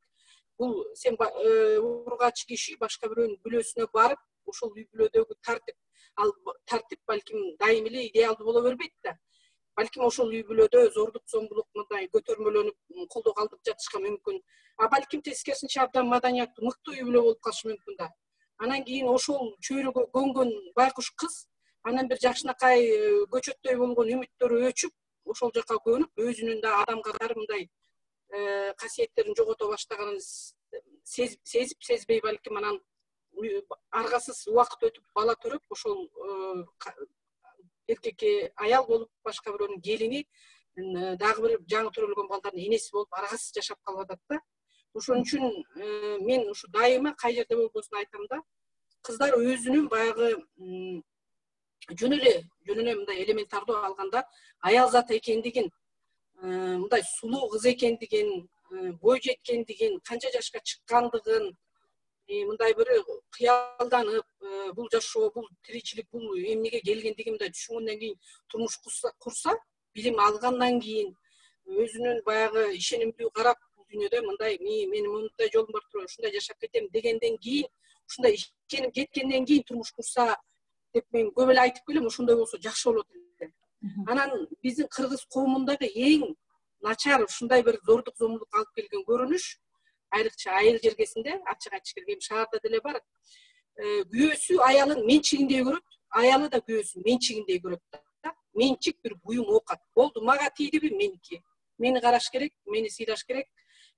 Бул сен ургач киши башка бирөөнүн бүлөсүнө барып, ошол үй бүлөдөгү тартип, ал тартип балким дайым эле идеалдуу боло бербейт да. Балким ошол үй бүлөдө зордук, зомбулук мындай көтөрмөлөнүп, колдо калтырып жатышка мүмкүн. Балким тескерисинче абдан маданияттуу, мыкты үй бүлө болуп калышы мүмкүн да. Анан кийин ошол чөйрөгө көнгөн байкуш кыз, анан бир жакшынакай көчөттөй болгон үмүттөрү өчүп, ошол жака көнүп, өзүнүн да адам катары мындай касиеттерин жогото баштаганын сезип, сезбей балким анан аргасыз убакыт өтүп, бала төрөп, ошол эркекке аял болуп, башка бирөөнүн келини, дагы бир жаңы төрөлгөн балдардын энеси болуп, аргасыз жашап калып атат да. Ошон үчүн мен ушу дайыма кай жерде болбосун айтам да, кыздар өзүнүн баягы жөн эле мындай элементардуу алганда аял заты экендигин, мындай сулуу кыз экендигин, бой жеткендигин, канча жашка чыккандыгын, мындай бир кыялданып, бул жашоо, бул тиричилик, бул эмнеге келгендигин мындай түшүнгөндөн кийин турмуш курса, билим алгандан кийин өзүнүн баягы ишенимдүү карап, бул дүйнөдө мындай менин мындай жолум бар туруп, ушундай жашап кетем дегенден кийин, ушундай ишенип кеткенден кийин турмуш курса деп мен көп эле айтып келем, ошондой болсо жакшы болот эле. Анан биздин кыргыз коомундагы эң начар ушундай бир зордук, зомбулук алып келген көрүнүш, айрыкча айыл жергесинде, ачык айтыш керек, шаарда деле бар. Күйөөсү аялын менчигиндей көрөт, аялы да күйөөсүн менчигиндей көрөт да. Менчик бир буюм оокат. Болду, мага тийдиби меники. Мени караш керек, мени сыйлаш керек,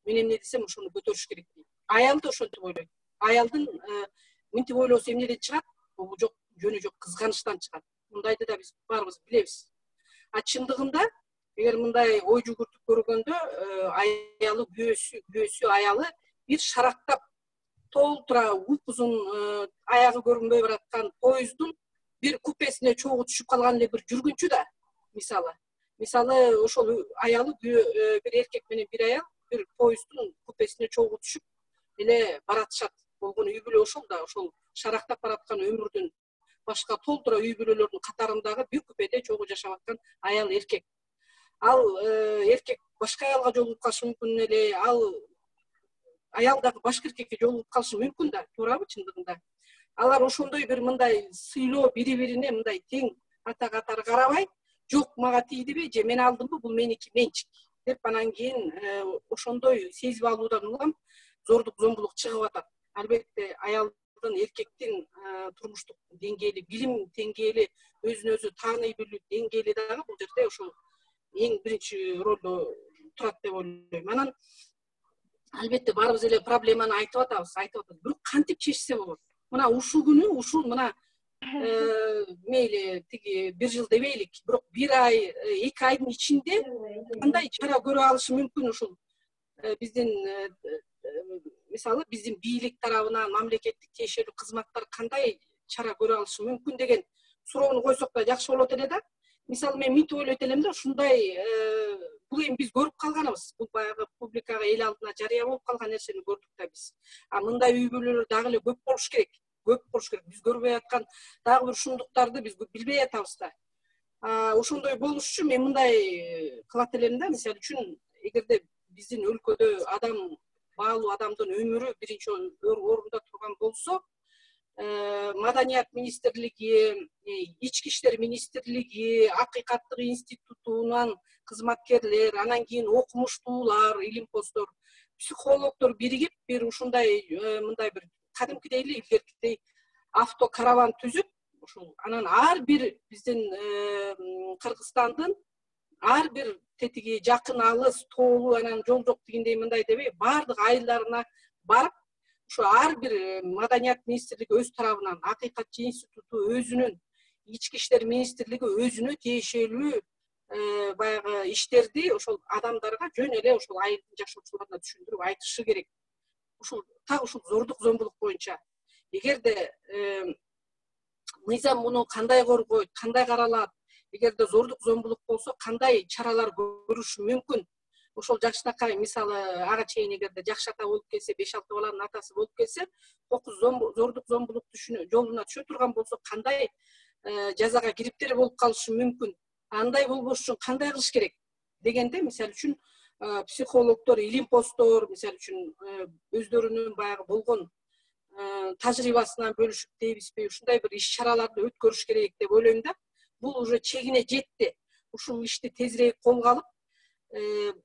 мен эмне десем ошону көтөрүш керек дейт. Аял да ошентип ойлойт. Аялдын мынтип ойлосо эмнеден чыгат? Бул жок, жөнү жок, кызганычтан чыгат. Мындайды да биз баарыбыз билебиз. Чындыгында эгер мындай ой жүгүртүп көргөндө аялы күйөөсү аялы бир шарактап толтура упузун аягы көрүнбөй бараткан поезддун бир купесине чогуу түшүп калган эле бир жүргүнчү да, мисалы ошол аялы бир эркек менен бир аял бир поезддун купесине чогуу түшүп эле баратышат болгон үй бүлө ошол да, ошол шарактап бараткан өмүрдүн башка толтура үй бүлөлөрдүн катарындагы бир купеде чогуу жашап аткан аял эркек. Ал эркек башка аялга жолугуп калышы мүмкүн эле, ал аял дагы башка эркекке жолугуп калышы мүмкүн да, туурабы чындыгында? Алар ошондой бир мындай сыйлоо, бири-бирине мындай тең ата катары карабай, жок мага тийдиби же мен алдымбы, бул меники, менчик деп анан кийин ошондой сезип алуудан улам зордук, зомбулук чыгып атат. Албетте аялдын, эркектин турмуштук деңгээли, билим деңгээли, өзүн өзү тааный билүү деңгээли дагы бул жерде ошол эң биринчи ролдо турат деп ойлойм. Анан албетте баарыбыз эле проблеманы айтып атабыз. Бирок кантип чечсе болот? Мына ушул күнү, ушул мына мейли тиги бир жыл дебейлик, бирок бир ай, 2 айдын ичинде кандай чара көрө алышы мүмкүн ушул биздин мисалы биздин бийлик тарабынан мамлекеттик тиешелүү кызматтар кандай чара көрө алышы мүмкүн деген суроону койсок да жакшы болот эле да. Мисалы мен мынтип ойлойт элем да, ушундай бул эми биз көрүп калганыбыз, бул баягы публикага эл алдына жарыя болуп калган нерсени көрдүк да биз. Мындай үй бүлөлөр дагы эле көп болуш керек. Биз көрбөй аткан дагы бир шундуктарды биз билбей атабыз да. Ошондой болуш үчүн мен мындай кылат элем да, мисалы үчүн эгерде биздин өлкөдө адам, баалуу адамдын өмүрү биринчи орунда турган болсо, Маданият министрлиги, ички иштер министрлиги, акыйкаттык институтунан кызматкерлер, анан кийин окумуштуулар, илимпоздор, психологдор биригип бир ушундай мындай бир кадимкидей эле илгеркидей автокараван түзүп, ушул анан ар бир биздин Кыргызстандын ар бир тетиги жакын алыс тоолуу анан жол жок дегендей мындай дебей баардык айылдарына барып, ушу ар бир маданият министрлиги өз тарабынан, акыйкатчы институту өзүнүн, ички иштер министрлиги өзүнө тиешелүү баягы иштерди ошол адамдарга жөн эле ошол айылдын жашоочуларына түшүндүрүп айтышы керек. Ушул так ушул зордук зомбулук боюнча эгерде мыйзам муну кандай коргойт, кандай каралат, эгерде зордук зомбулук болсо кандай чаралар көрүшү мүмкүн. Ошол жакшынакай мисалы ага чейин эгерде жакшы ата болуп келсе, 5-6 баланын атасы болуп келсе, кокуз зордук зомбулук жолуна түшө турган болсо кандай жазага кириптер болуп калышы мүмкүн. Андай болбош үчүн кандай кылыш керек дегенде, мисалы үчүн психологдор, илимпоздор, мисалы үчүн өздөрүнүн баягы болгон тажрыйбасынан бөлүшүп дейбизби, ушундай бир иш-чараларды өткөрүш керек деп ойлойм да. Бул уже чегине жетти. Ушул ишти тезирээк колго алып,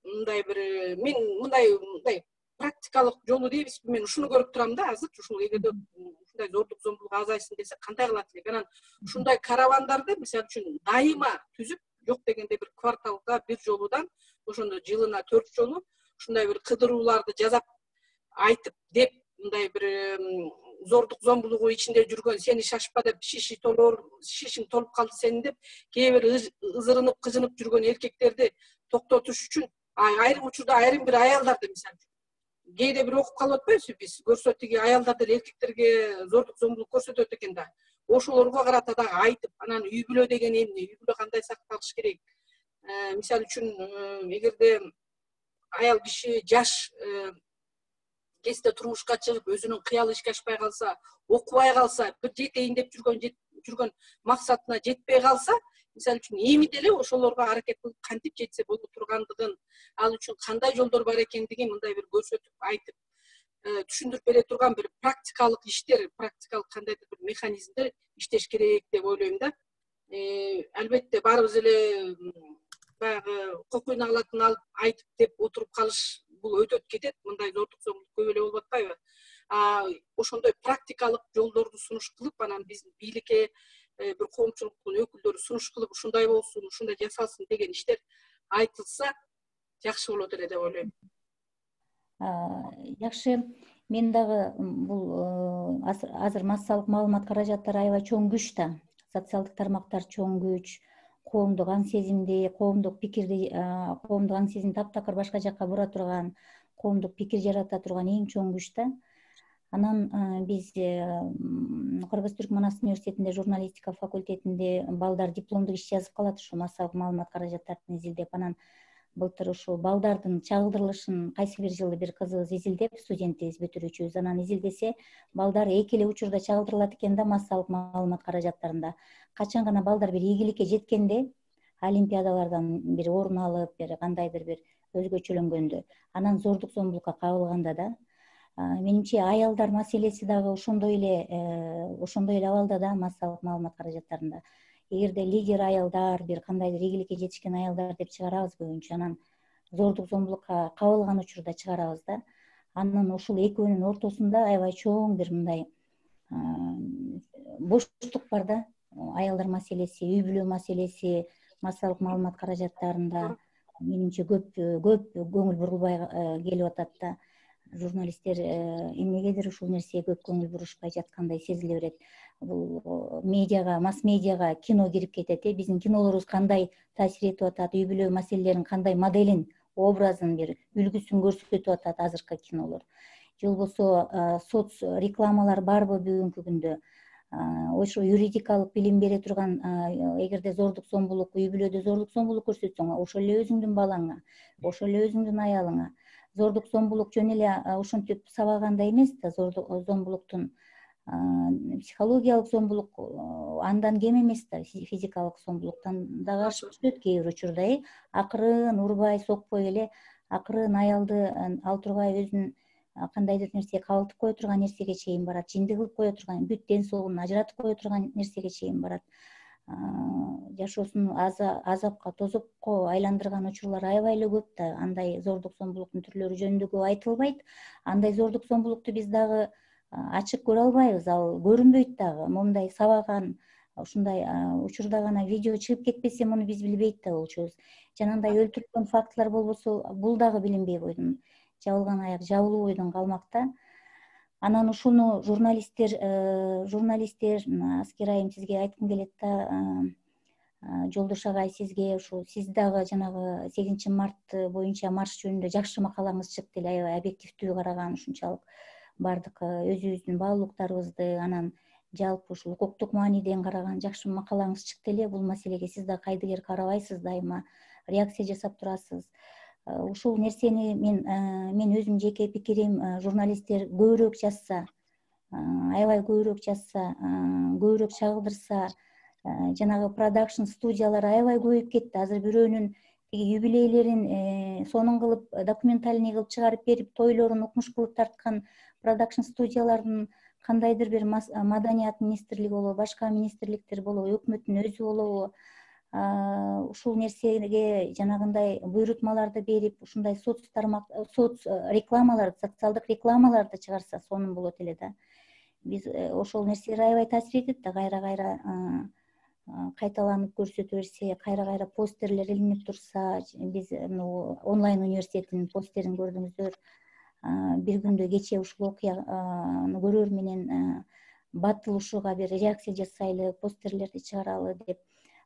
мындай бир мен мындай практикалык жолу дейбизби, мен ушуну көрүп турам да азыр. Ушул эгерде ушундай зордук зомбулук азайсын десе кандай кылат элек? Анан ушундай каравандарды мисалы үчүн дайыма түзүп, жок дегенде бир кварталга бир жолудан, ошондо жылына 4 жолу ушундай бир кыдырууларды жасап айтып деп, мындай бир зордук зомбулугу ичинде жүргөн, сени шашпа деп, шишиң толуп калды сенин деп, кээ бир ызырынып, кыжынып жүргөн эркектерди токтотуш үчүн айрым учурда айрым бир аялдарды мисалы кээде бир окуп калып атпайбызбы биз, көрсө тиги аялдар деле эркектерге зордук зомбулук көрсөтөт экен да. Ошолорго карата дагы айтып, анан үй бүлө деген эмне, үй бүлө кандай сакталыш керек. Мисалы үчүн эгерде аял киши жаш кезде турмушка чыгып, өзүнүн кыялы ишке ашпай калса, окубай калса, бир жетейин деп жүргөн максатына жетпей калса, мисалы үчүн эми деле ошолорго аракет кылып кантип жетсе боло тургандыгын, ал үчүн кандай жолдор бар экендигин мындай бир көрсөтүп айтып, түшүндүрүп бере турган бир практикалык иштер, практикалык кандайдыр бир механизмдер иштеш керек деп ойлойм да. Албетте баарыбыз эле баягы кокуйна калатын алып айтып деп отуруп калыш бул өтөт кетет, мындай зордук зомбулук көп эле болуп атпайбы? Ошондой практикалык жолдорду сунуш кылып, анан биздин бийликке бир коомчулуктун өкүлдөрү сунуш кылып, ушундай болсун, ушундай жасалсын деген иштер айтылса жакшы болот эле деп ойлойм. Жакшы. Мен дагы бул азыр массалык маалымат каражаттары аябай чоң күч да. Социалдык тармактар чоң күч, коомдук аң сезимди, коомдук пикирди, коомдук аң сезимди таптакыр башка жакка бура турган, коомдук пикир жарата турган эң чоң күч да. Анан биз Кыргыз-Түрк Манас университетинде журналистика факультетинде балдар дипломдук иш жазып калат ушу массалык маалымат каражаттарын изилдеп. Анан былтыр ушул балдардын чагылдырылышын кайсы бир жылы бир кызыбыз изилдеп, студентибиз бүтүрүүчүбүз, анан изилдесе балдар эки эле учурда чагылдырылат экен да массалык маалымат каражаттарында. Качан гана балдар бир ийгиликке жеткенде, олимпиадалардан бир орун алып, бир кандайдыр бир өзгөчөлөнгөндө, анан зордук зомбулукка кабылганда да, менимче аялдар маселеси дагы ошондой эле абалда да массалык маалымат каражаттарында. Эгерде лидер аялдар, бир кандайдыр ийгиликке жетишкен аялдар деп чыгарабыз көбүнчө, анан зордук зомбулукка кабылган учурда чыгарабыз да. Анан ушул экөөнүн ортосунда аябай чоң бир мындай боштук бар да. Аялдар маселеси, үй бүлө маселеси массалык маалымат каражаттарында менимче көп көңүл бурулбай келип атат да. Журналисттер эмнегедир ушул нерсеге көп көңүл бурушпай жаткандай сезиле берет. Бул медиага, масс медиага кино кирип кетет. Биздин кинолорубуз кандай таасир этип атат, үй бүлө маселелеринин кандай моделин, образын, бир үлгүсүн көрсөтүп атат азыркы кинолор. Же болбосо соц рекламалар барбы бүгүнкү күндө? Ошо юридикалык билим бере турган, эгерде зордук зомбулук, үй бүлөдө зордук зомбулук көрсөтсөң, ошол эле өзүңдүн балаңа, ошол эле өзүңдүн аялыңа. Зордук зомбулук жөн эле ошентип сабагандай эмес да, зордук зомбулуктун психологиялык зомбулук андан кем эмес да, физикалык зомбулуктан дагы ашып түшөт кээ бир учурда. Акырын урбай, сокпой эле акырын аялды ал тургай өзүнүн кандайдыр нерсе кабылтып кое турган нерсеге чейин барат, жинди кылып кое турган, бүт ден соолугун ажыратып кое турган нерсеге чейин барат. Жашоосун азапка, тозокко айландырган учурлар аябай эле көп да. Андай зордук зомбулуктун түрлөрү жөнүндө көп айтылбайт. Андай зордук зомбулукту биз дагы ачык көрө албайбыз, ал көрүнбөйт дагы. Момундай сабаган, ушундай учурда гана видео чыгып кетпесе, муну биз билбейт да болчубуз. Жанагындай өлтүрүлгөн фактылар болбосо, бул дагы билинбей койдун. Жабылган аяк жабылуу бойдон калмакта. Анан ушуну журналисттер, Аскер айым сизге айткым келет да, Жолдош агай, сизге ушу сиз дагы жанагы 8 март боюнча марш жөнүндө жакшы макалаңыз чыкты эле, аябай объективдүү караган, ушунчалык бардык өзүбүздүн баалуулуктарыбызды, анан жалпы ушул укуктук мааниден караган жакшы макалаңыз чыкты эле. Бул маселеге сиз да кайдыгер карабайсыз, дайыма реакция жасап турасыз. Ушул нерсени мен өзүм жеке пикирим, журналисттер көбүрөөк жазса, аябай көбүрөөк жазса, көбүрөөк чагылдырса, жанагы продакшн студиялар аябай көбөйүп кетти. Азыр бирөөнүн тиги юбилейлерин сонун кылып, документальный кылып чыгарып берип, тойлорун укмуш кылып тарткан продакшн студиялардын кандайдыр бир маданият министрлиги болобу, башка министрликтер болобу, өкмөттүн өзү болобу, ушул нерсеге жанагындай буйрутмаларды берип, ушундай соц рекламалар, социалдык рекламаларды чыгарса сонун болот эле да. Биз ошол нерселер аябай таасир этет да, кайра кайталанып көрсөтө берсе, кайра постерлер илинип турса, биз онлайн университеттин постерин көрдүңүздөр. Бир күндө кечээ ушул окуяны көрөр менен батыл ушуга бир реакция жасайлы, постерлерди чыгаралы деп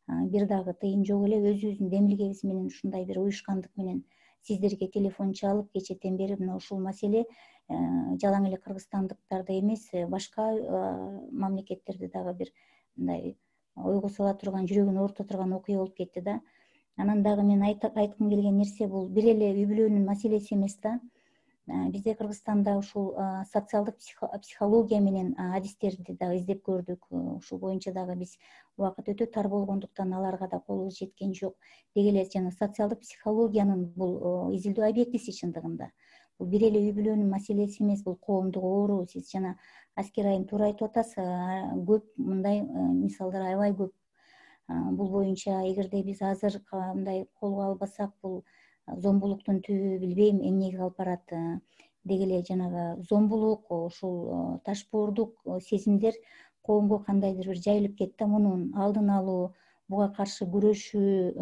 бир дагы тыйын жок эле. Өзүбүздүн демилгебиз менен, ушундай бир уюшкандык менен сиздерге телефон чалып, кечетен бери мына ушул маселе жалаң эле кыргызстандыктарды эмес, башка мамлекеттерде дагы бир мындай ойго сала турган, жүрөгүн оорута турган окуя болуп кетти да. Анан дагы мен айткым келген нерсе, бул бир эле үй бүлөнүн маселеси эмес да. Бизде Кыргызстанда ушул социалдык психология менен адистерди дагы издеп көрдүк. Ушул боюнча дагы биз убакыт өтө тар болгондуктан аларга да колубуз жеткен жок. Деги эле жана социалдык психологиянын бул изилдөө объектиси чындыгында. Бул бир эле үй бүлөнүн маселеси эмес, бул коомдук оору. Сиз жана Аскер айым туура айтып атасыз, көп мындай мисалдар аябай көп. Бул боюнча эгерде биз азыр мындай колго албасак, бул зомбулуктун түбү билбейм эмнеге алып барат. Деги эле жанагы зомбулук, ушул ташпоордук сезимдер коомго кандайдыр бир жайылып кетти. Мунун алдын алуу, буга каршы күрөшүү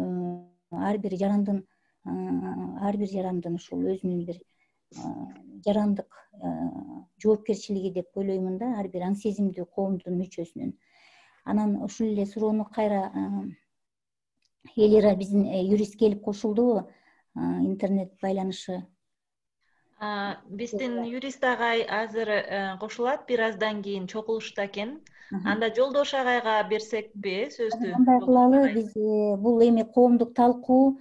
ар бир жарандын ушул өзүнүн бир жарандык жоопкерчилиги деп ойлоймун да, ар бир аң сезимдүү коомдун мүчөсүнүн. Анан ушул эле суроону кайра Элира биздин юрист келип кошулдубу? Интернет байланышы. Биздин юрист агай азыр кошулат, бир аздан кийин чогулушта экен. Анда Жолдош агайга берсекпи сөздү? Андай кылалы, биз бул эми коомдук талкуу,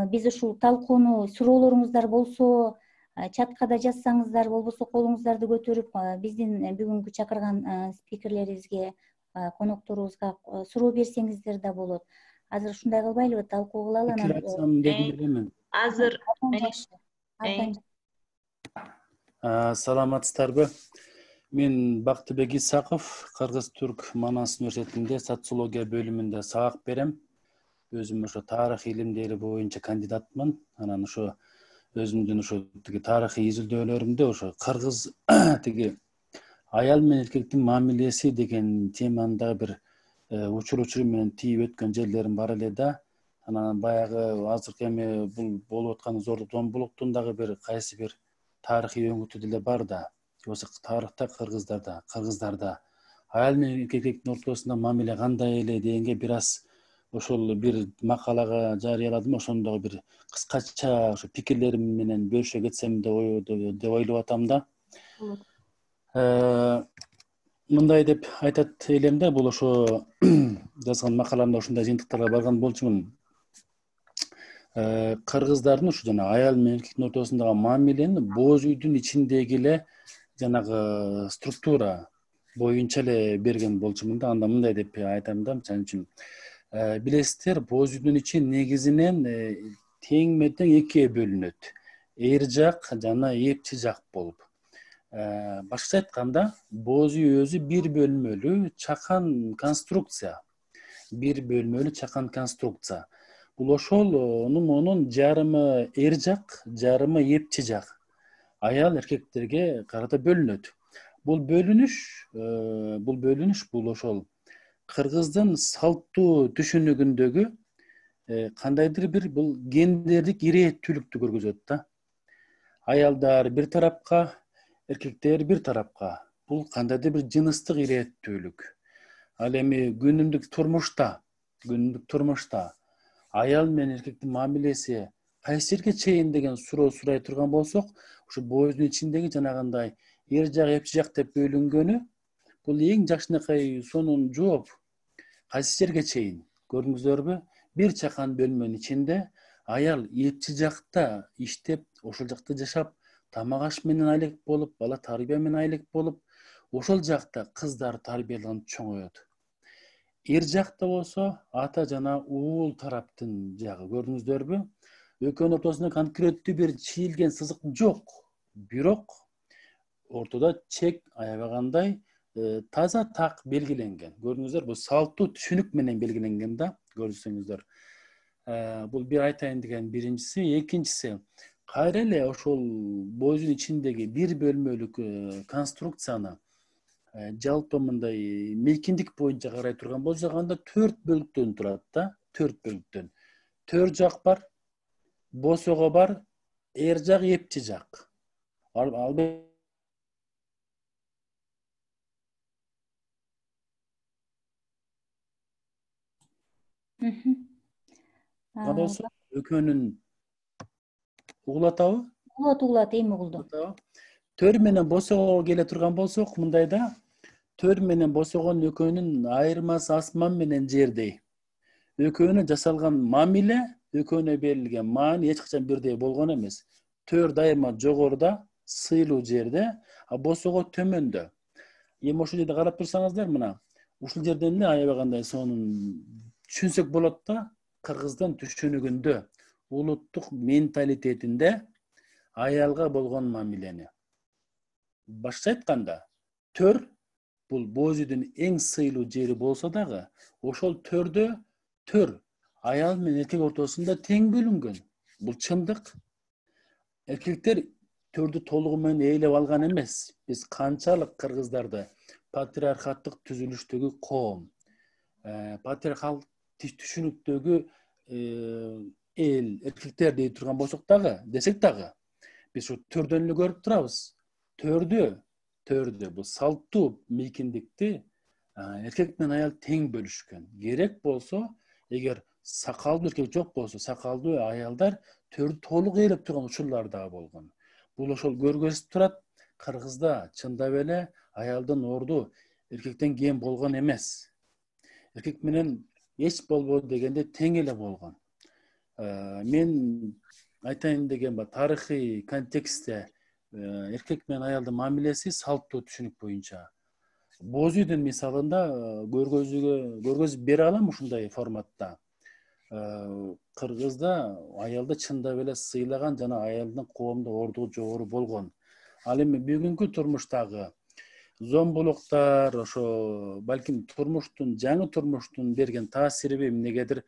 биз ушул талкууну суроолоруңуздар болсо чаткада жазсаңыздар, болбосо колуңуздарды көтөрүп биздин бүгүнкү чакырган спикерлерибизге, конокторубузга суроо берсеңиздер да болот. Азыр ушундай кылбайлыбы, талкуу кылалы. Азыр саламатсыздарбы? Мен Бактыбек Исаков, Кыргыз-Түрк Манас университетинде социология бөлүмүндө сабак берем. Өзүм ошо тарых илимдери боюнча кандидатмын. Анан ошо өзүмдүн ошо тарыхый изилдөөлөрүмдө ошо кыргыз аял менен эркектин мамилеси деген теманы бир учур менен тийип өткөн жерлерим бар эле да. Анан баягы азыркы эми бул болуп аткан зордук зомбулуктун дагы бир кайсы бир тарыхый өңүтү деле бар да. Осы тарыхта кыргыздарда аял менен эркектин ортосунда мамиле кандай эле дегенге бир аз ошол бир макалага жарыяладым. Ошондогу бир кыскача ошо пикирлерим менен бөлүшө кетсем деп ойлоп атам да. Мындай деп айтат элем да, бул ошо жазган макаламда ушундай жыйынтыктарга барган болчумун. Кыргыздардын ушу жана аял менен эркектин ортосундагы мамилени бооз үйдүн ичиндеги эле жанагы структура боюнча эле берген болчумун да. Анда мындай деп айтам да, мисалы үчүн билесиздер, бооз үйдүн ичи негизинен теңме тең экиге бөлүнөт. Эр жак жана эпчи жак болуп. Башкача айтканда, боз үй өзү бир бөлмөлүү чакан конструкция. Бир бөлмөлүү чакан конструкция. Бул ошол онун жарымы эр жак, жарымы эпчи жак. Аял эркектерге карата бөлүнөт. Бул бөлүнүш бул ошол кыргыздын салттуу түшүнүгүндөгү кандайдыр бир бул гендердик ирээттүүлүктү көргөзөт да. Аялдар бир тарапка, эркектер бир тарапка. Бул кандайдыр бир жыныстык ирээттүүлүк. Ал эми күнүмдүк турмушта аял менен эркектин мамилеси кайсы жерге чейин деген суроо сурай турган болсок, ошо боздун ичиндеги жанагындай эр жак, эпчи жак деп бөлүнгөнү, бул эң жакшынакай сонун жооп. Кайсы жерге чейин? Көрдүңүздөрбү? Бир чакан бөлмөнүн ичинде аял эпчи жакта иштеп, ошол жакта жашап, тамак аш менен айлык болуп, бала тарбия менен айлык болуп, ошол жакта кыздар тарбияланып чоңоет. Эр жакта болсо ата жана уул тараптын жагы. Көрдүңүздөрбү? Экөөнүн ортосунда конкреттүү бир чийилген сызык жок. Бирок ортодо чек аябагандай таза так белгиленген. Көрдүңүздөр, бул салттуу түшүнүк менен белгиленген да, көрсөңүздөр. Бул бир айтайын деген биринчиси. Экинчиси, кайра эле ошол боздун ичиндеги бир бөлмөлүк конструкцияны жалпы мындай мейкиндик боюнча карай турган болсок, анда 4 бөлүктөн турат да, 4 бөлүктөн. Төр жак бар, босого бар, эр жак, эпчи жак. Экөөнүн угулатабы? Угулат, эми угулдум. Төр менен босого келе турган болсок, мындайда төр менен босогонун экөөнүн айырмасы асман менен жердей. Экөөнү жасалган мамиле, экөөнүнө берилген маани эч качан бирдей болгон эмес. Төр дайыма жогоруда, сыйлуу жерде, а босого төмөндө. Эми ошол жерде карап турсаңыздар, мына ушул жерден эле аябагандай сонун түшүнсөк болот да, кыргыздын түшүнүгүндө, улуттук менталитетинде аялга болгон мамилени. Башкача айтканда, төр бул боз үйдүн эң сыйлуу жери болсо дагы, ошол төрдө төр аял менен эркек ортосунда тең бөлүнгөн. Бул чындык. Эркектер төрдү толугу менен ээлеп алган эмес. Биз канчалык кыргыздарды патриархаттык түзүлүштөгү коом, патриархал түшүнүктөгү эл, эркектер дей турган болсок дагы, десек дагы, биз ушу төрдөн эле көрүп турабыз. Төрдө бул салттуу мейкиндикти эркек менен аял тең бөлүшкөн. Керек болсо, эгер сакалдуу эркек жок болсо, сакалдуу аялдар төрдү толук ээлеп турган учурлар дагы болгон. Бул ошол көргөзүп турат, кыргызда чындап эле аялдын орду эркектен кем болгон эмес. Эркек менен эч болбоду дегенде тең эле болгон. Мен айтайын деген тарыхый контекстте эркек менен аялдын мамилеси салттуу түшүнүк боюнча. Боз үйдүн мисалында көргөзүп бере алам ушундай форматта. Кыргызда аялды чындап эле сыйлаган жана аялдын коомдо ордугу жогору болгон. Ал эми бүгүнкү турмуштагы зомбулуктар, ошо балким жаңы турмуштун берген таасириби эмнегедир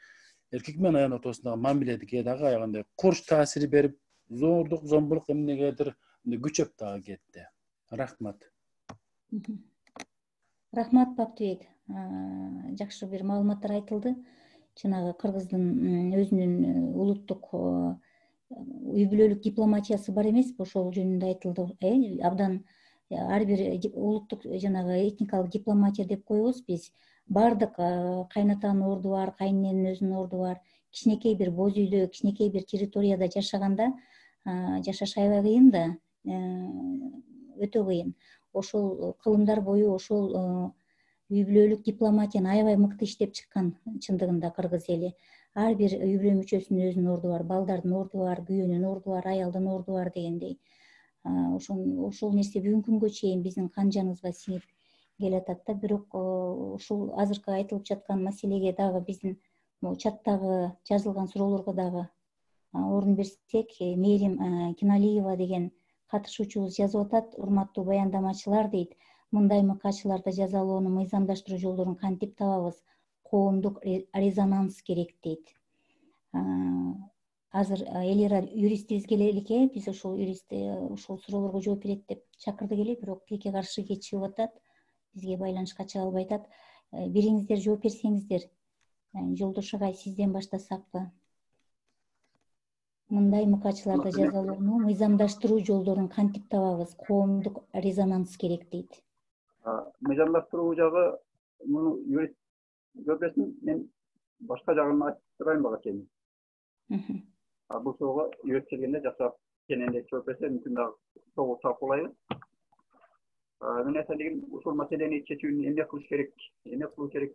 эркек менен аял ортосундагы мамилеге дагы аябагандай курч таасир берип, зордук, зомбулук эмнегедир күчөп дагы кетти. Рахмат. Рахмат, Бактыбек. Жакшы бир маалыматтар айтылды. Жанагы кыргыздын өзүнүн улуттук үй бүлөлүк дипломатиясы бар эмеспи? Ошол жөнүндө айтылды. Абдан ар бир улуттук жанагы этникалык дипломатия деп коебуз биз. Бардык кайнатанын орду бар, кайнененин өзүнүн орду бар. Кичинекей бир боз үйдө, кичинекей бир территорияда жашаганда жашаш аябай кыйын да, өтө кыйын. Ошол кылымдар бою ошол үй бүлөлүк дипломатияны аябай мыкты иштеп чыккан чындыгында кыргыз эли. Ар бир үй бүлө мүчөсүнүн өзүнүн орду бар, балдардын орду бар, күйөөнүн орду бар, аялдын орду бар дегендей. Ошол нерсе бүгүнкү күнгө чейин биздин кан жаныбызга сиңип келатат да. Бирок ушул азыркы айтылып жаткан маселеге дагы биздин чаттагы жазылган суроолорго дагы орун берсек, Мээрим Киналиева деген катышуучубуз жазып атат: урматтуу баяндамачылар дейт, мындай мыкаачыларды жазалоону мыйзамдаштыруу жолдорун кантип табабыз? Коомдук резонанс керек дейт. Азыр Элира юристибиз келе элеке, биз ушул юрист ушул суроолорго жооп берет деп чакырдык эле, бирок тилекке каршы кечигип атат, бизге байланышка чыга албай атат. Бириңиздер жооп берсеңиздер. Жолдош агай, сизден баштасакпы? Мындай мыкаачыларды жазалоону мыйзамдаштыруу жолдорун кантип табабыз? Коомдук резонанс керек дейт. Мыйзамдаштыруу жагы муну юрист көрбөсүн, мен башка жагын айтып турайын бага чейин. Бул суроого юрист келгенде жакшыраак кененирээк жооп берсе, мүмкүн дагы тогуз талкуулайбыз. Мен айтайын, ушул маселени чечүүнү эмне кылыш керек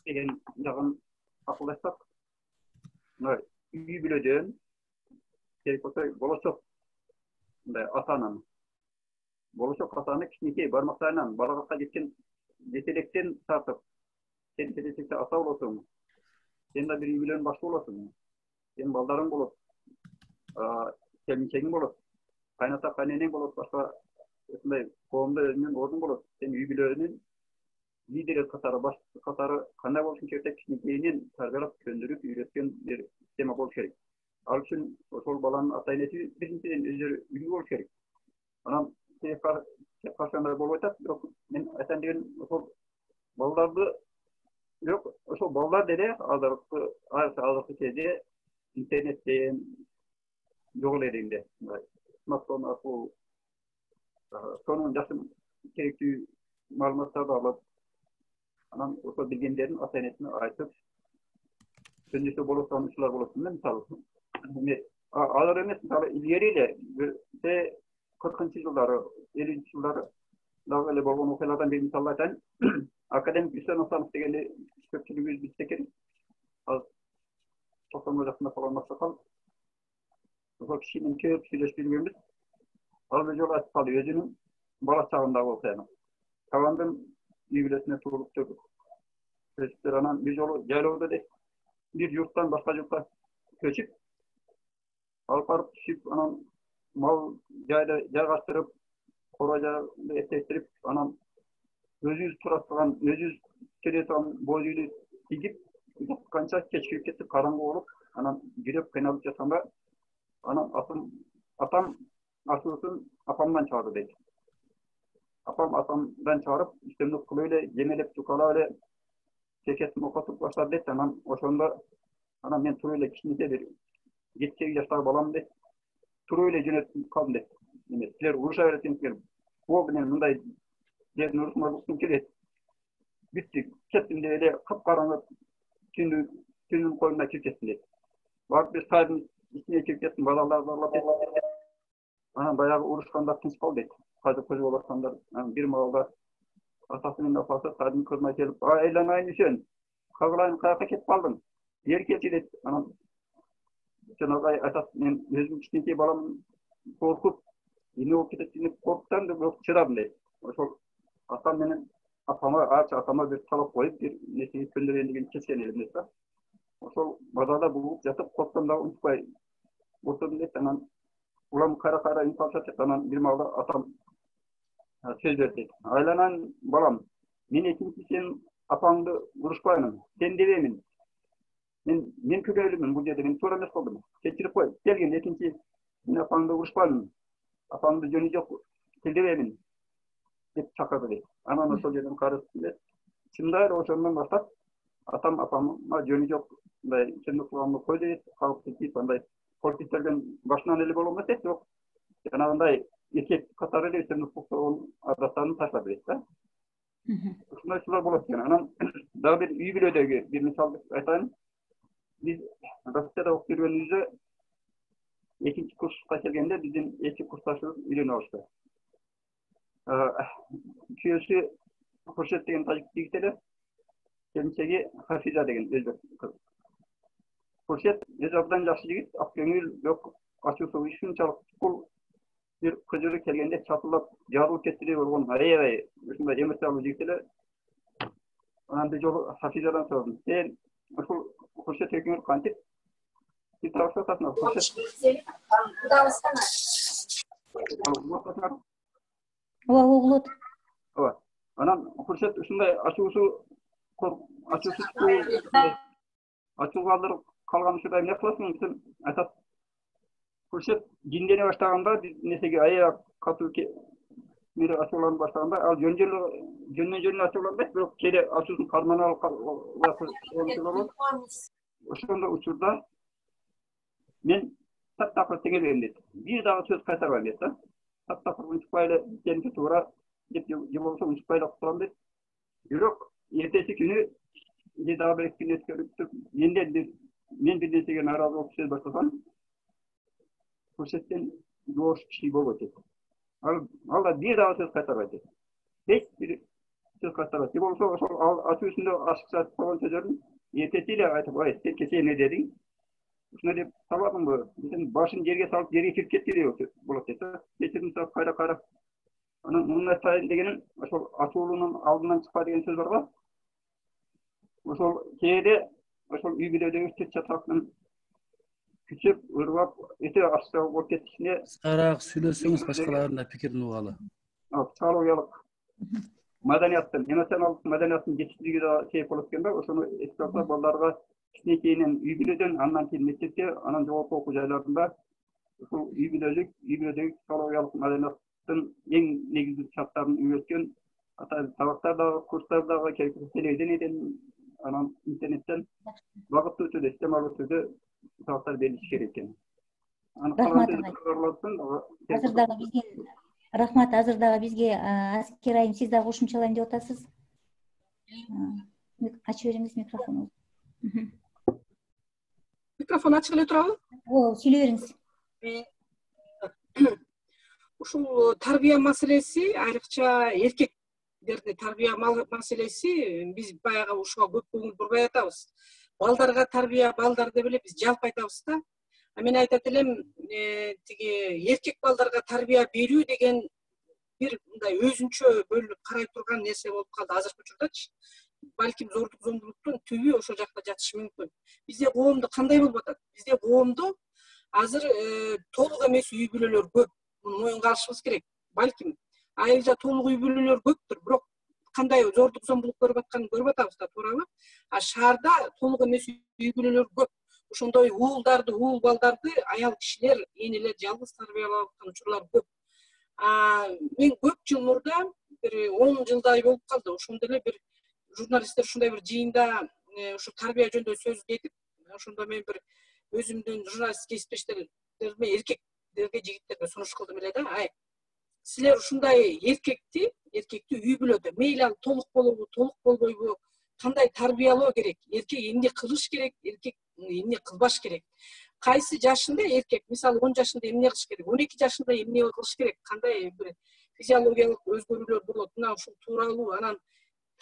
деген жагын акылдашсак, үй бүлөдөн керек болсо болочок мындай ата-ананы кичинекей бармактарынан балагатка жеткен жетелектен тартып, сен келечекте ата болосуң, сен да бир үй бүлөнүн башы болосуң, сенин балдарың болот, келинчегиң болот, кайната кайненең болот, башка ушундай коомдо өзүнүн ордуң болот, сен үй бүлөнүн лидери катары, башчысы катары кандай болушуң керек деп кичинекейинен тарбиялап, көндүрүп, үйрөткөн бир система болуш керек. Ал үчүн ошол баланын ата энеси биринчиден өздөрү үлгү болуш керек. Анан каршы андай болуп атат, бирок мен айтайын деген ошол балдарды, бирок ошол балдар деле азыркы кезде интернеттен жок эле смартфон аркылуу сонун жакшы керектүү маалыматтарды алып, анан ошол билгендерин ата энесине айтып көндүрсө болот турган учурлар болот. Мисалы алар эмес, мисалы илгери эле 40-жылдары, 50-жылдары дагы эле болгон окуялардан бир мисал айтайын. Академик Үсен Асанов дегенди көпчүлүгүбүз билсек керек. Ал 90 жашында калган аксакал. Ошол киши менен көп сүйлөшүп жүргөнбүз. Ал бир жолу айтып калды өзүнүн бала чагындагы окуяны. Табандын үй бүлөсүнө турулуп чыгып, анан бир жолу жайлоодо бир журттан башка журтка көчүп, алып барып түшүп, анан мал жайды жайгаштырып, кора жайды эптештирип, анан өзүбүз тура турган, өзүбүз келе турган боз үйдү тигип, канча кечкирип кетип, караңгы болуп, анан жүрөп кыйналып жатканда, анан атам ашуусун апамдан чыгарды дейт. Апам атамдан чыгарып, үстөмдүк кылып эле, жемелеп, жукалап эле, чекесин окотуп баштады дейт. Анан ошондо, анан мен туруп эле кичинекей бир 7-8 жаштагы балам дейт. Туруп эле жөнөтүп калдым дейт. Силер уруша бересиңер, болду, мен мындай жердин урушмалыкын келет. Бүттү, кеттим деп эле капкараңгы түндүн коюна кирип кеттим дейт. Барып бир сайдын ичине кирип кеттим, балаларды алып дейт. Анан баягы урушкандар тынч калды дейт. Казыр көз болуп аткандар, бир маалда атасы менен апасы сайдын кырына келип, айланайын Үсен, кагылайын, каяка кетип калдың? Бери келчи дейт. Анан жанагы айтат, мен өзүм кичинекей балам коркуп, эмне болуп кетет деп коркуптан да чыдадым дейт. Ошол атам менен атама бир талап коюп, бир несеге көндүрөйүн деген чечкен элем дейт да. Ошол базарда булуп жатып, корксом дагы унутпай отурдум дейт. Анан улам кайра үн салышат дейт. Анан бир маалда атам сөз берди дейт. Айланайын балам, мен экинчи сен апаңды урушпаймын, сен дебеймин. Мен күнөөлүүмүн бул жерде, мен туура эмес кылдым. Кечирип кой. Келгин экинчи мен апаңды урушпаймын. Апаңды жөнү жок келдебеймин деп чакырды дейт. Анан ошол жерден карызып дейт. Чындап эле ошондон баштап атам апама жөнү жок мындай чындык кылганды койду дейт. Калкты кийип андай полицейтерден башынан эле боло эмес дейт, бирок жанагындай эркек катары эле чындык кылган адаттарын таштады дейт да. Ушундай учурлар болот экен. Анан дагы бир үй бүлөдөгү бир мисалды айтайын. Биз Россияда окуп жүргөнүбүздө экинчи курска келгенде биздин эки курсташыбыз үйлөнүп алышты. Күйөөсү Куршет деген тажик жигит эле, келинчеги Хафиза деген өзбек кыз. Куршет өзү абдан жакшы жигит, ак көңүл, бирок ачуусу ушунчалык чукул бир кызы келгенде чатылап, жарылып кеткендей болгон, аябай ушундай эмоциялуу жигит эле. Анан бир жолу Хафизадан сурадым. Сен ушул Куршет экөөңөр кантип? Сиз табышып атасыңар, Куршет. Ооба, угулат. Ооба. Анан Куршет ушундай ачуусу калдырып калган ушундай эмне кыласың? Сен айтат. Куршет жиндене баштаганда несеге аяк катуу бир ачууланып баштаганда ал жөндөн ачууланбайт, бирок кээде ачуусун карман алып ошондой учурда мен таптакыр теңелбейм дейт. Бир дагы сөз кайтарбайм дейт да. Таптакыр унчукпай эле сеники туура деп же болбосо унчукпай эле турам дейт. Бирок эртеси күнү же дагы бир күн өткөрүп мен бир нерсеге нааразы болуп сөз баштасам, Куршеттен жоош киши болбойт дейт. Ал да бир дагы сөз кайтарбайт дейт. Эч бир сөз кайтарбайт. Же болбосо ошол ачуусунда ашыкча айтып койгон сөздөрүн эртеси эле айтып, ой, сен кечээ эмне дедиң? Ушуна деп салбадыңбы? Сен башын жерге салып жерге кирип кетти деп болот дейт. Кечирим сурап кайра. Анан муну айтайын дегеним, ошол ачуулунун алдынан чыкпа деген сөз бар го. Ошол кээде ошол үй бүлөдөгү тет чатактын күчөп, ырбап, өтө ашыкча болуп кетишине кыскараак сүйлөсөңүз башкалардын да пикирин угалы. Психологиялык маданияттын, эмоционалдык маданияттын жетишсиздиги да себеп болот экен да. Ошону эске алса балдарга кичинекейинен үй бүлөдөн, андан кийин мектепте, анан жогорку окуу жайларында ушул үй бүлөдөгү психологиялык маданияттын эң негизги шарттарын үйрөткөн сабактар дагы, курстар дагы, телевидениеден, анан интернеттен багыттуу түрдө, системалык түрдө сабактар берилиши керек экен. Рахмат. Азыр дагы бизге Аскер айым, сиз дагы кошумчалайм деп атасыз. Ачып бериңиз микрофону. Микрофон ачык эле турабы? Ооба, сүйлөй бериңиз. Ушул тарбия маселеси, айрыкча эркектерди тарбия маселеси, биз баягы ушуга көп көңүл бурбай атабыз. Балдарга тарбия, балдар деп эле биз жалпы айтабыз да. Мен айтат элем, тиги эркек балдарга тарбия берүү деген бир мындай өзүнчө бөлүнүп карай турган нерсе болуп калды азыркы учурдачы. Балким зордук зомбулуктун түбү ошол жакта жатышы мүмкүн. Бизде коомдо кандай болуп атат? Бизде коомдо азыр толук эмес үй бүлөлөр көп. Муну моюнга алышыбыз керек. Балким айылда толук үй бүлөлөр көптүр, бирок кандай зордук зомбулук көрүп атканын көрүп атабыз да, туурабы? Шаарда толук эмес үй бүлөлөр көп. Ошондой уул балдарды аял кишилер, энелер жалгыз тарбиялап аткан учурлар көп. Мен көп жыл мурда, бир 10 жылдай болуп калды, ошондо эле бир журналисттер ушундай бир жыйында ушу тарбия жөнүндө сөз кетип, ошондо мен бир өзүмдүн журналист кесиптештериме, эркектерге, жигиттерге сунуш кылдым эле да. Силер ушундай эркекти үй бүлөдө мейли ал толук болобу, толук болбойбу, кандай тарбиялоо керек, эркек эмне кылыш керек, эркек эмне кылбаш керек, кайсы жашында эркек, мисалы 10 жашында эмне кылыш керек, 12 жашында эмне кылыш керек, кандай бир физиологиялык өзгөрүүлөр болот, мына ушул тууралуу. Анан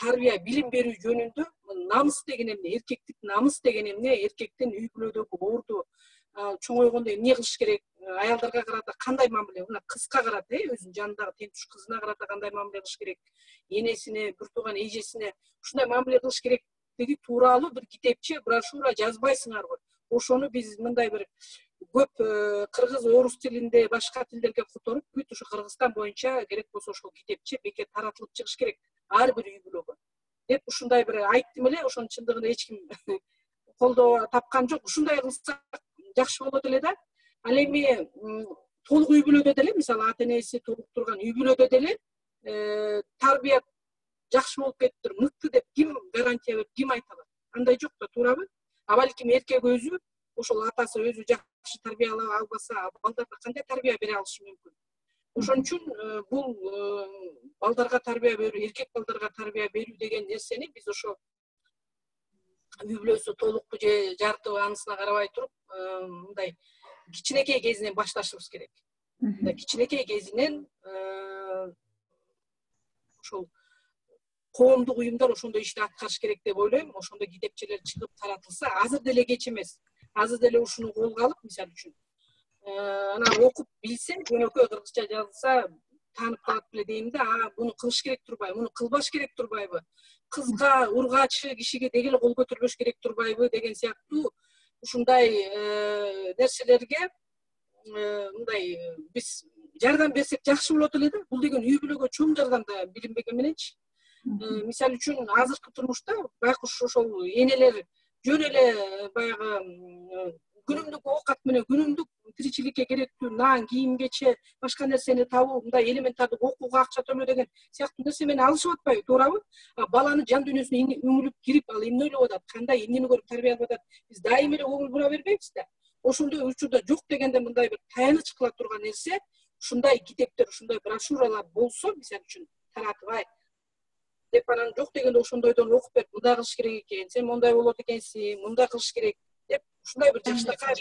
тарбия, билим берүү жөнүндө намыс деген эмне, эркектик намыс деген эмне, эркектин үй бүлөдөгү орду чоңойгондо эмне кылыш керек, аялдарга карата кандай мамиле, мына кызга карата, өзүнүн жанындагы тең туш кызына карата кандай мамиле кылыш керек, энесине, бир тууган эжесине ушундай мамиле кылыш керектиги тууралуу бир китепче, брошюра жазбайсыңарбы? Ошону биз мындай бир көп кыргыз, орус тилинде, башка тилдерге которуп, бүт ушу Кыргызстан боюнча керек болсо ошол китепче бекер таратылып чыгыш керек ар бир үй бүлөгө деп ушундай бир айттым эле. Ошонун чындыгында эч ким колдоо тапкан жок. Ушундай кылсак жакшы болот эле да. Ал эми толук үй бүлөдө деле, мисалы ата энеси толук турган үй бүлөдө деле тарбия жакшы болуп кетиптир, мыкты деп ким гарантия берип, ким айта алат? Андай жок да, туурабы? Балким эркек өзү, ошол атасы өзү жакшы тарбиялап албаса, балдарга кандай тарбия бере алышы мүмкүн? Ошон үчүн бул балдарга тарбия берүү, эркек балдарга тарбия берүү деген нерсени биз ошо үй бүлөсү толукту же жартыбы анысына карабай туруп, мындай кичинекей кезинен башташыбыз керек. Мындай кичинекей кезинен ошол коомдук уюмдар ошондой ишти аткарыш керек деп ойлойм. Ошондой китепчелер чыгып таратылса, азыр деле кеч эмес. Азыр деле ушуну колго алып, мисалы үчүн, анан окуп билсе, жөнөкөй кыргызча жазылса, таанып калат беле дейм да, буну кылыш керек турбайбы, муну кылбаш керек турбайбы, кызга, ургачы кишиге деги эле кол көтөрбөш керек турбайбы деген сыяктуу ушундай нерселерге мындай биз жардам берсек жакшы болот эле да. Бул деген үй бүлөгө чоң жардам да билинбеген мененчи. Мисалы үчүн азыркы турмушта байкуш ошол энелер жөн эле баягы күнүмдүк оокат менен күнүмдүк тиричиликке керектүү нан, кийим-кече, башка нерсени табуу, мындай элементардык окууга акча төлөө деген сыяктуу нерсе менен алышып атпайбы, туурабы? Баланы жан дүйнөсүнө үңүлүп кирип, ал эмне ойлоп атат, кандай эмнени көрүп тарбия алып атат, биз дайым эле көңүл бура бербейбиз да. Ошондой учурда жок дегенде мындай бир таяныч кыла турган нерсе, ушундай китептер, ушундай брошюралар болсо, мисалы үчүн таратып, деп анан жок дегенде ошондойдон окуп берип, мындай кылыш керек экен, сен мондай болот экенсиң, мындай кылыш керек деп, ушундай бир жакшынакай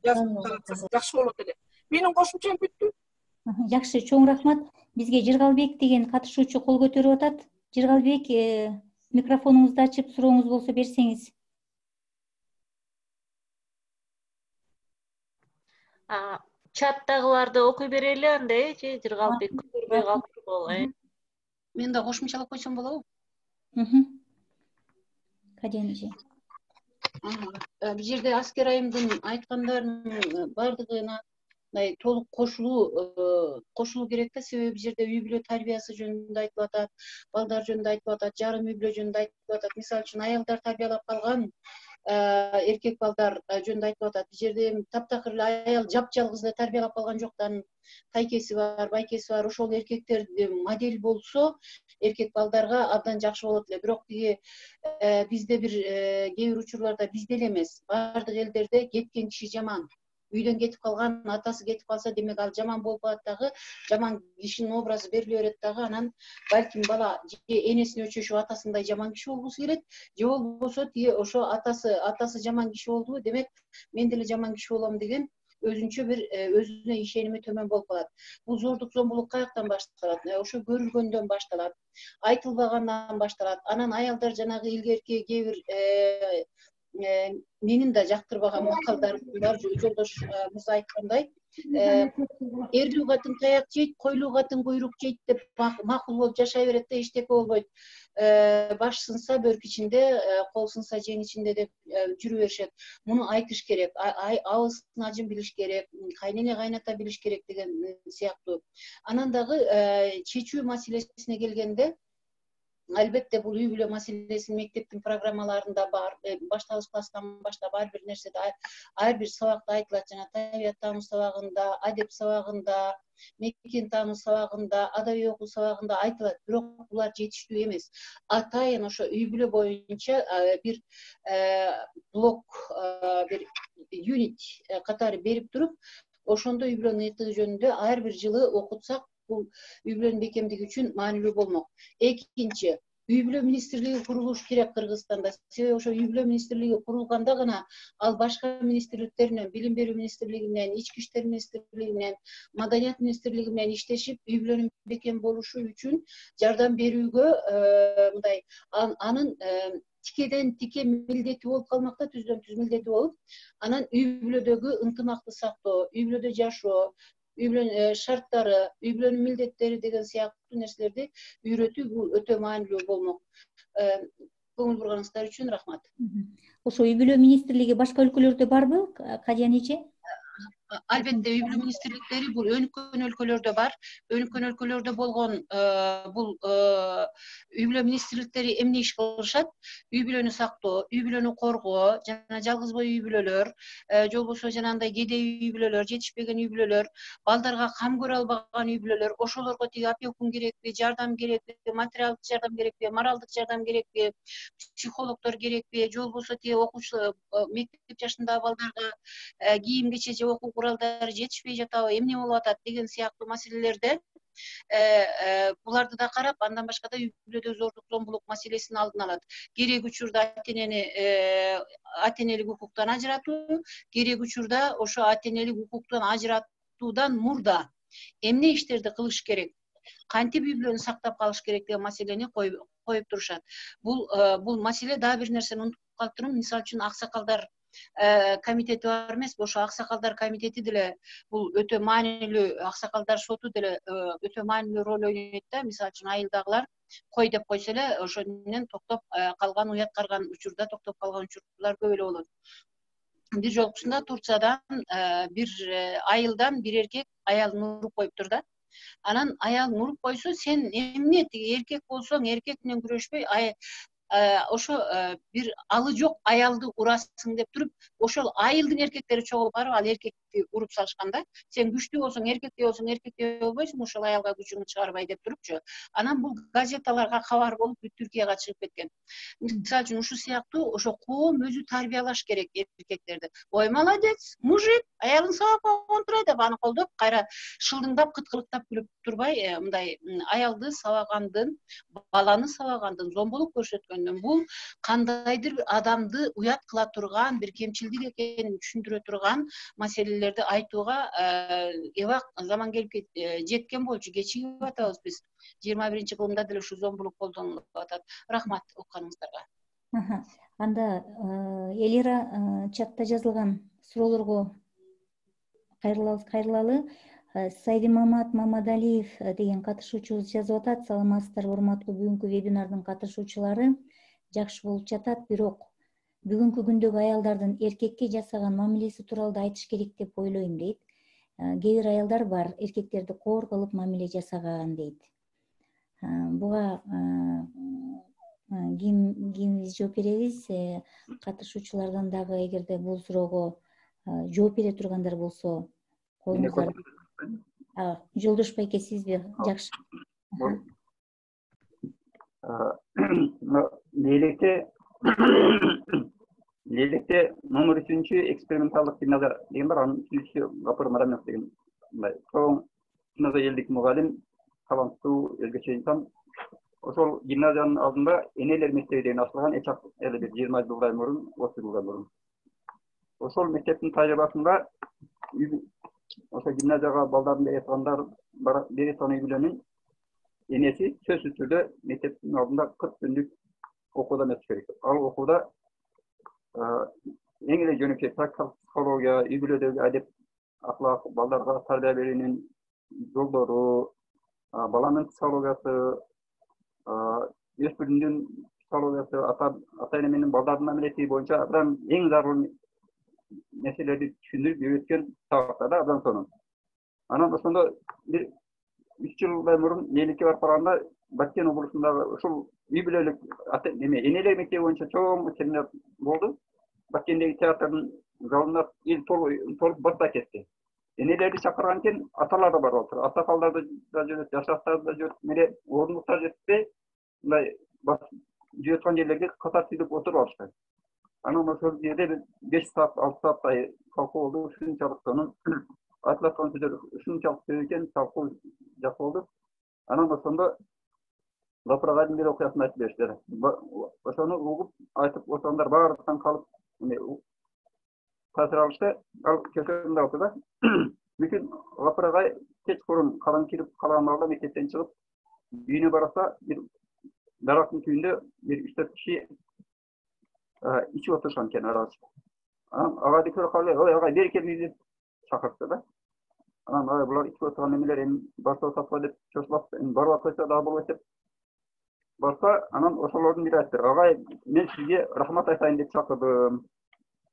жазып таратсак жакшы болот эле. Менин кошумчам бүттү. Жакшы, чоң рахмат. Бизге Жыргалбек деген катышуучу кол көтөрүп атат. Жыргалбек, микрофонуңузду ачып сурооңуз болсо берсеңиз. Чаттагыларды окуй берели андай, Жыргалбек көрбөй калыптыр. Мен да кошумчалап койсом болобу? Каден эже. Бул жерде Аскер айымдын айткандарынын бардыгына толук кошулуу керек да, себеби бул жерде үй бүлө тарбиясы жөнүндө айтылып атат, балдар жөнүндө айтылып атат, жарым үй бүлө жөнүндө айтылып атат. Мисалы үчүн аялдар тарбиялап калган эркек балдар жөнүндө айтылып атат. Бул жерде таптакыр эле аял жапжалгыз эле тарбиялап калган жок да, анын тайкеси бар, байкеси бар. Ошол эркектерди модель болсо, эркек балдарга абдан жакшы болот эле. Бирок тиги бизде бир кээ бир учурларда бизде эле эмес, бардык элдерде кеткен киши жаман. Үйдөн кетип калган, атасы кетип калса, демек ал жаман болуп калат дагы, жаман кишинин образы бериле берет дагы, анан балким бала же энесине өчөшүп атасындай жаман киши болбосу келет, же болбосо тиги ошо атасы жаман киши болдубу, демек мен деле жаман киши болом деген өзүнчө бир өзүнө ишеними төмөн болуп калат. Бул зордук, зомбулук каяктан башталат? Ошо көрүлгөндөн башталат, айтылбагандан башталат. Анан аялдар жанагы илгерки кээ бир менин да жактырбаган макалдарым бар, жолдош мырза айткандай, эрлүү катын таяк жейт, койлуу катын куйрук жейт деп макул болуп жашай берет да, эчтеке болбойт. Баш сынса бөрк ичинде, кол сынса жең ичинде деп жүрүп беришет. Муну айтыш керек, абысын ажын билиш керек, кайнене кайната билиш керек деген сыяктуу. Анан дагы чечүү маселесине келгенде, албетте бул үй бүлө маселеси мектептин программаларында бар, башталгыч класстан баштап ар бир нерседе, ар бир сабакта айтылат, жана табият таануу сабагында, адеп сабагында, мекен таануу сабагында, адабий окуу сабагында айтылат. Бирок булар жетиштүү эмес. Атайын ошо үй бүлө боюнча бир блок, бир юнит катары берип туруп, ошондо үй бүлөнүн ыйтыгы жөнүндө ар бир жылы окутсак, бул үй бүлөнүн бекемдиги үчүн маанилүү болмок. Экинчи, үй бүлө министрлиги курулуш керек Кыргызстанда. Себеби ошо үй бүлө министрлиги курулганда гана ал башка министрликтер менен, билим берүү министрлиги менен, ички иштер министрлиги менен, маданият министрлиги менен иштешип, үй бүлөнүн бекем болушу үчүн жардам берүүгө мындай анын тикеден тике милдети болуп калмак да, түздөн түз милдети болуп. Анан үй бүлөдөгү ынтымакты сактоо, үй бүлөдө жашоо, үй бүлөнүн шарттары, үй бүлөнүн милдеттери деген сыяктуу нерселерди үйрөтүү бул өтө маанилүү болмок. Көңүл бурганыңыздар үчүн рахмат. Ошо үй бүлө министрлиги башка өлкөлөрдө барбы, Кадиян эже? Албетте үй бүлө министрликтери бул өнүккөн өлкөлөрдө бар. Өнүккөн өлкөлөрдө болгон бул үй бүлө министрликтери эмне иш кылышат? Үй бүлөнү сактоо, үй бүлөнү коргоо, жана жалгыз бой үй бүлөлөр, же болбосо жанагындай кедей үй бүлөлөр, жетишпеген үй бүлөлөр, балдарга кам көрө албаган үй бүлөлөр, ошолорго тиги опекун керекпи, жардам керекпи, материалдык жардам керекпи, моралдык жардам керекпи, психологдор керекпи, же болбосо тиги окуучу мектеп жашындагы балдарга кийим-кече же окуу куралдары жетишпей жатабы, эмне болуп атат деген сыяктуу маселелерде буларды да карап, андан башка да үй бүлөдө зордук, зомбулук маселесин алдын алат. Керек учурда ата-энелик укуктан ажыратуу, керек учурда ошо ата-энелик укуктан ажыратуудан мурда эмне иштерди кылыш керек, кантип үй бүлөнү сактап калыш керек деген маселени коюп турушат. Бул маселе дагы бир нерсени унутуп калыптырмын. Мисалы үчүн аксакалдар комитети бар эмес, ошо аксакалдар комитети деле бул өтө маанилүү, аксакалдар соту деле өтө маанилүү роль ойнойт да. Мисалы үчүн айылдагылар кой деп койсо эле ошо менен токтоп калган, уят карган учурда токтоп калган учурлар көп эле болот. bir жолкусунда Турциядан bir айылдан bir erkek аялын уруп коюптур да. Анан аялын уруп койсо, сен эмне тиги эркек болсоң эркек менен күрөшпөй, ошо bir алы жок аялды урасың деп туруп, ошол айылдын эркектери чогулуп барып ал эркекти уруп салышканда, сен күчтүү болсоң, эркектей болбойсуң, ошол аялга күчүңдү чыгарбай деп турупчу. Анан бул газеталарга кабар болуп, бүт Түркияга чыгып кеткен. Мисалы үчүн ушул сыяктуу ошо коом өзү тарбиялаш керек эркектерди. Ой, молодец, мужик, аялын сабап койгон турай деп аны колдоп, кайра шылдыңдап, кыткылыктап күлүп турбай, мындай аялды сабагандын, баланы сабагандын, зомбулук көрсөткөндүн бул кандайдыр бир адамды уят кыла турган, бир кемчилдик экенин түшүндүрө турган маселелерди айтууга эбак заман келип жеткен болчу. Кечигип атабыз биз. 21-кылымда деле ушу зомбулук колдонулуп атат. Рахмат укканыңыздарга. Анда Элира чатта жазылган суроолорго кайрылалы. Сайдин Мамадалиев деген катышуучубуз жазып атат. Саламатсыздарбы, урматтуу бүгүнкү вебинардын катышуучулары. Жакшы болуп жатат, бирок бүгүнкү күндөгү аялдардын эркекке жасаган мамилеси тууралуу айтыш керек деп ойлойм дейт. Кээ бир аялдар бар, эркектерди коор кылып мамиле жасаган дейт. Буга ким жооп беребиз? Катышуучулардан дагы эгерде бул суроого жооп бере тургандар болсо, колуңуздар. Жолдош байке, сизби? Жакшы. Леликте номер 3 эксперименталдык гимназия деген бар, анын 3-сү Гапар Марамов деген. Соң гимназия элдик мугалим, таланттуу, өзгөчө инсан. Ошол гимназиянын алдында энелер мектеби деген ачылган, эле бир 20 жылдай мурун, 30 жылдай мурун. Ошол мектептин тажрыйбасында ошо гимназияга балдарын бере турган үй бүлөнүн энеси сөзсүз түрдө мектептин алдында 40 күндүк окуудан өтүш керек. Ал окууда эң эле жөнөкөй практикалык психология, үй бүлөдөгү адеп, аклак, балдарга тарбия берүүнүн жолдору, баланын психологиясы, өспүрүмдүн психологиясы, ата-эне менен балдардын мамилеси боюнча абдан эң зарыл нерселерди түшүндүрүп үйрөткөн сабактарда абдан сонун. Анан ошондо бир 3 жылдай мурун эликке барып барганда Баткен облусундагы ушул үй бүлөлүк энелер мектеби боюнча чоң семинар болду. Баткендеги театрдын залында эл толуп баста кетти. Энелерди чакырган экен, аталар да барып отур. Атакалдар да жүрөт, жашактар да жүрөт, меле орунлуктар жетпей, мындай жүрөткөн жерлерге катар тизип отуруп алышты. Анан ошол жерде 5 саат, 6 сааттай талкуу болду. Ушунчалык сонун айтылаткан сөздөр ушунчалык көп экен, талкуу жакшы болду. Анан ошондо Лапырагайдын бир окуясын айтып бериштер. Ошону угуп, айтып, ошондар баардыктан калып, таасир алышты. Ал көчөдө отурду. Бүкүн Лапырагай кечкурун калаң кирип калган балдар мектептен чыгып, үйүнө барса, бир дарактын түбүндө бир 3-4 киши ичип отурушкан экен аралашып. Анан агайды көрүп калып, ой агай бери келиңиз деп чакыртты да. Анан агай булар ичип отурган эмелер эми барса сатпа деп чочулап, эми барбай койсо дагы болбойт деп барса, анан ошолордун бири айтты, агай, мен сизге рахмат айтайын деп чакырдым.